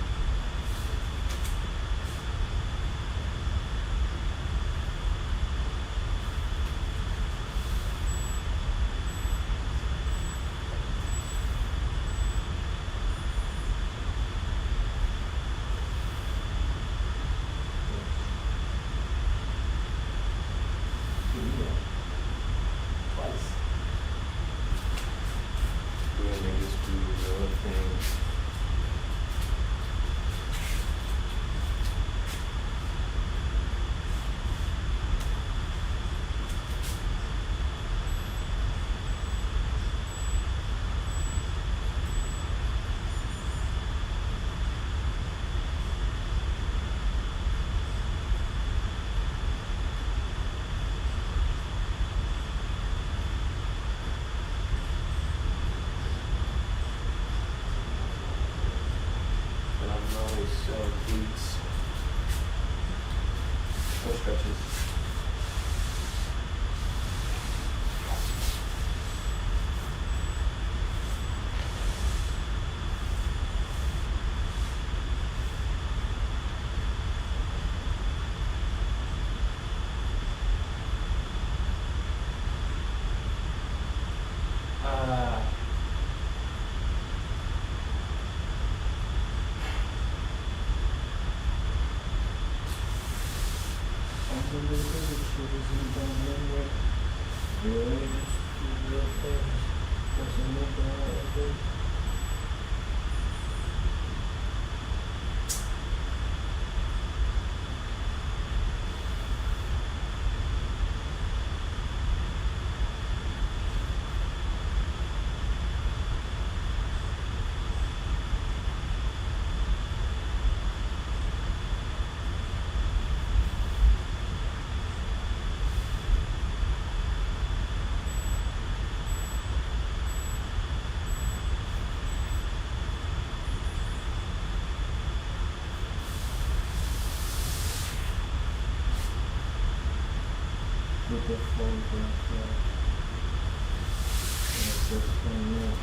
more stretches. With the photograph, yeah. And it's just from there.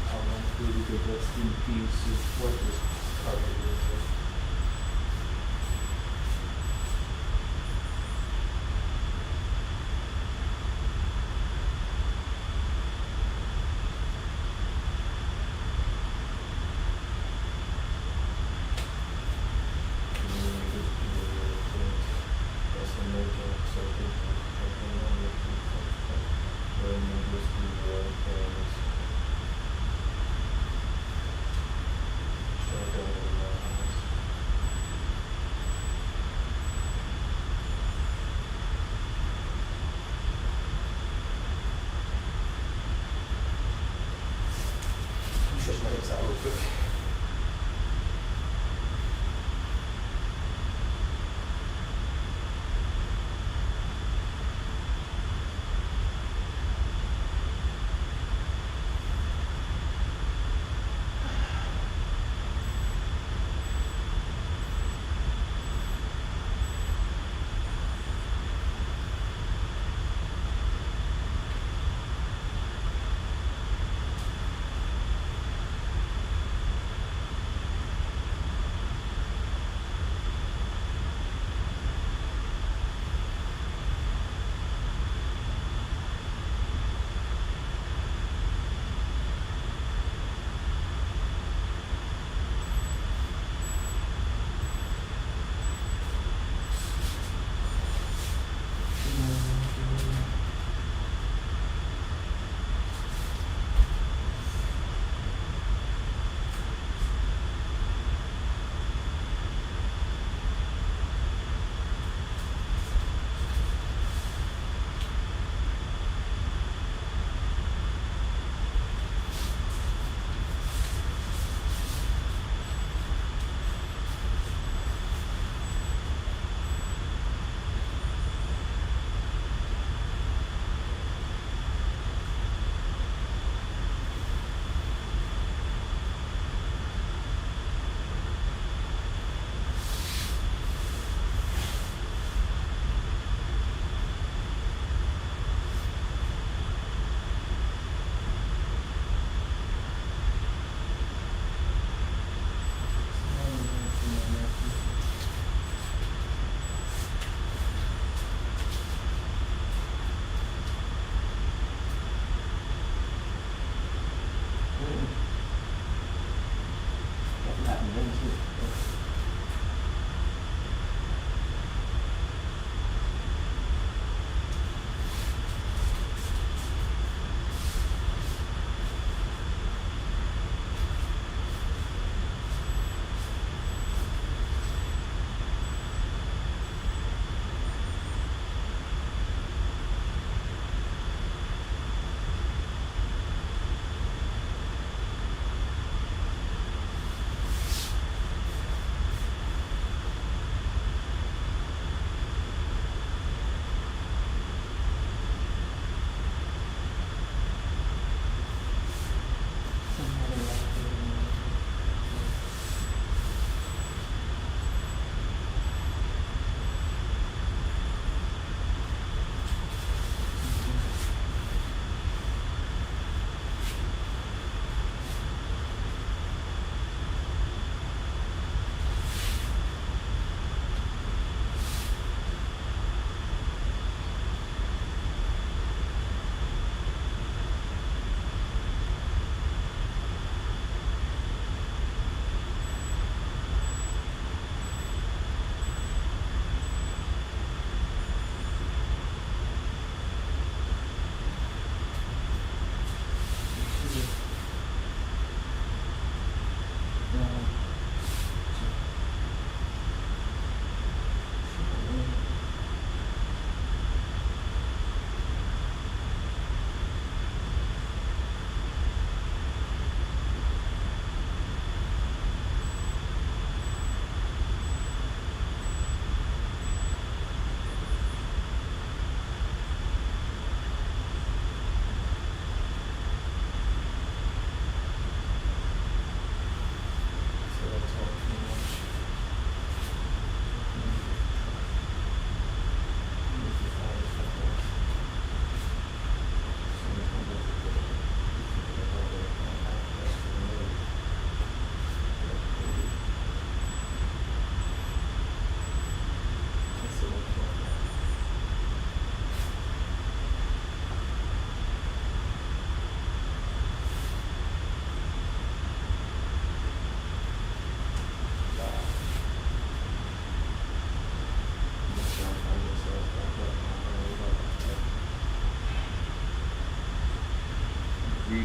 I want to do the rest in peace is what is covered with it. Stretch my hips out real quick.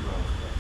rounds left.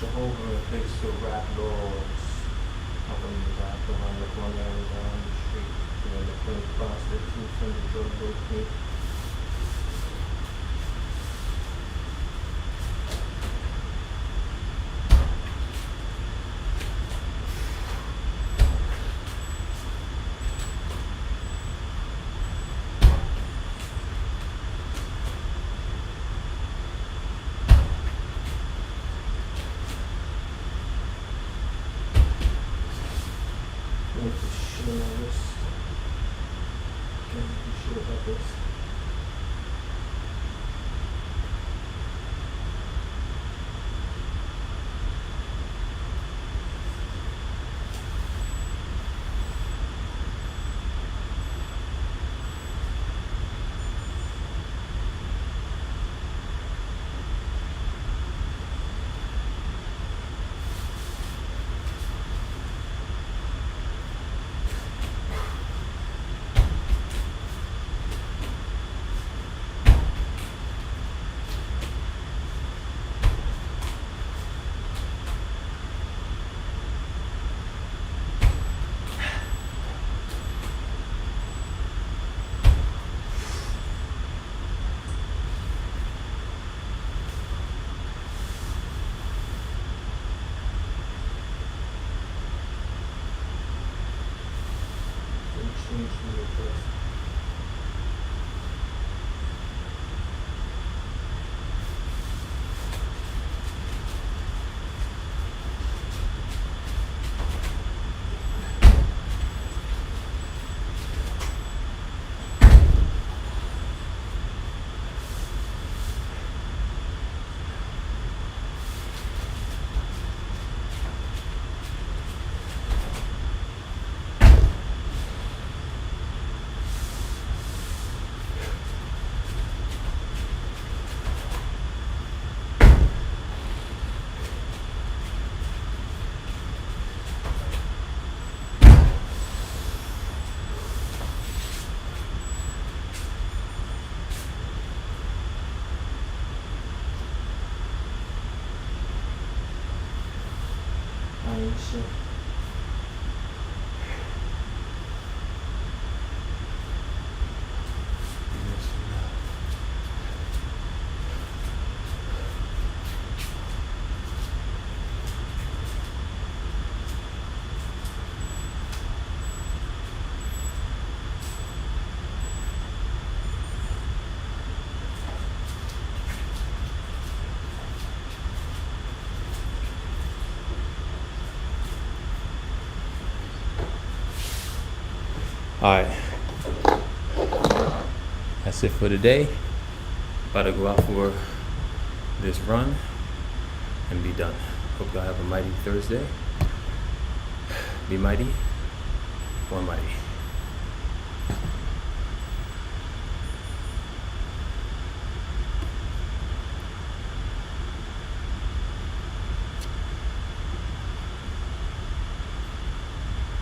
Over a place to rap doors. Up in the back behind the corner and down the street. The clinic prostitutes and the drug book. Alright, that's it for today. About to go out for this run. and be done. Hope y'all have a mighty Thursday. Be mighty, one mighty.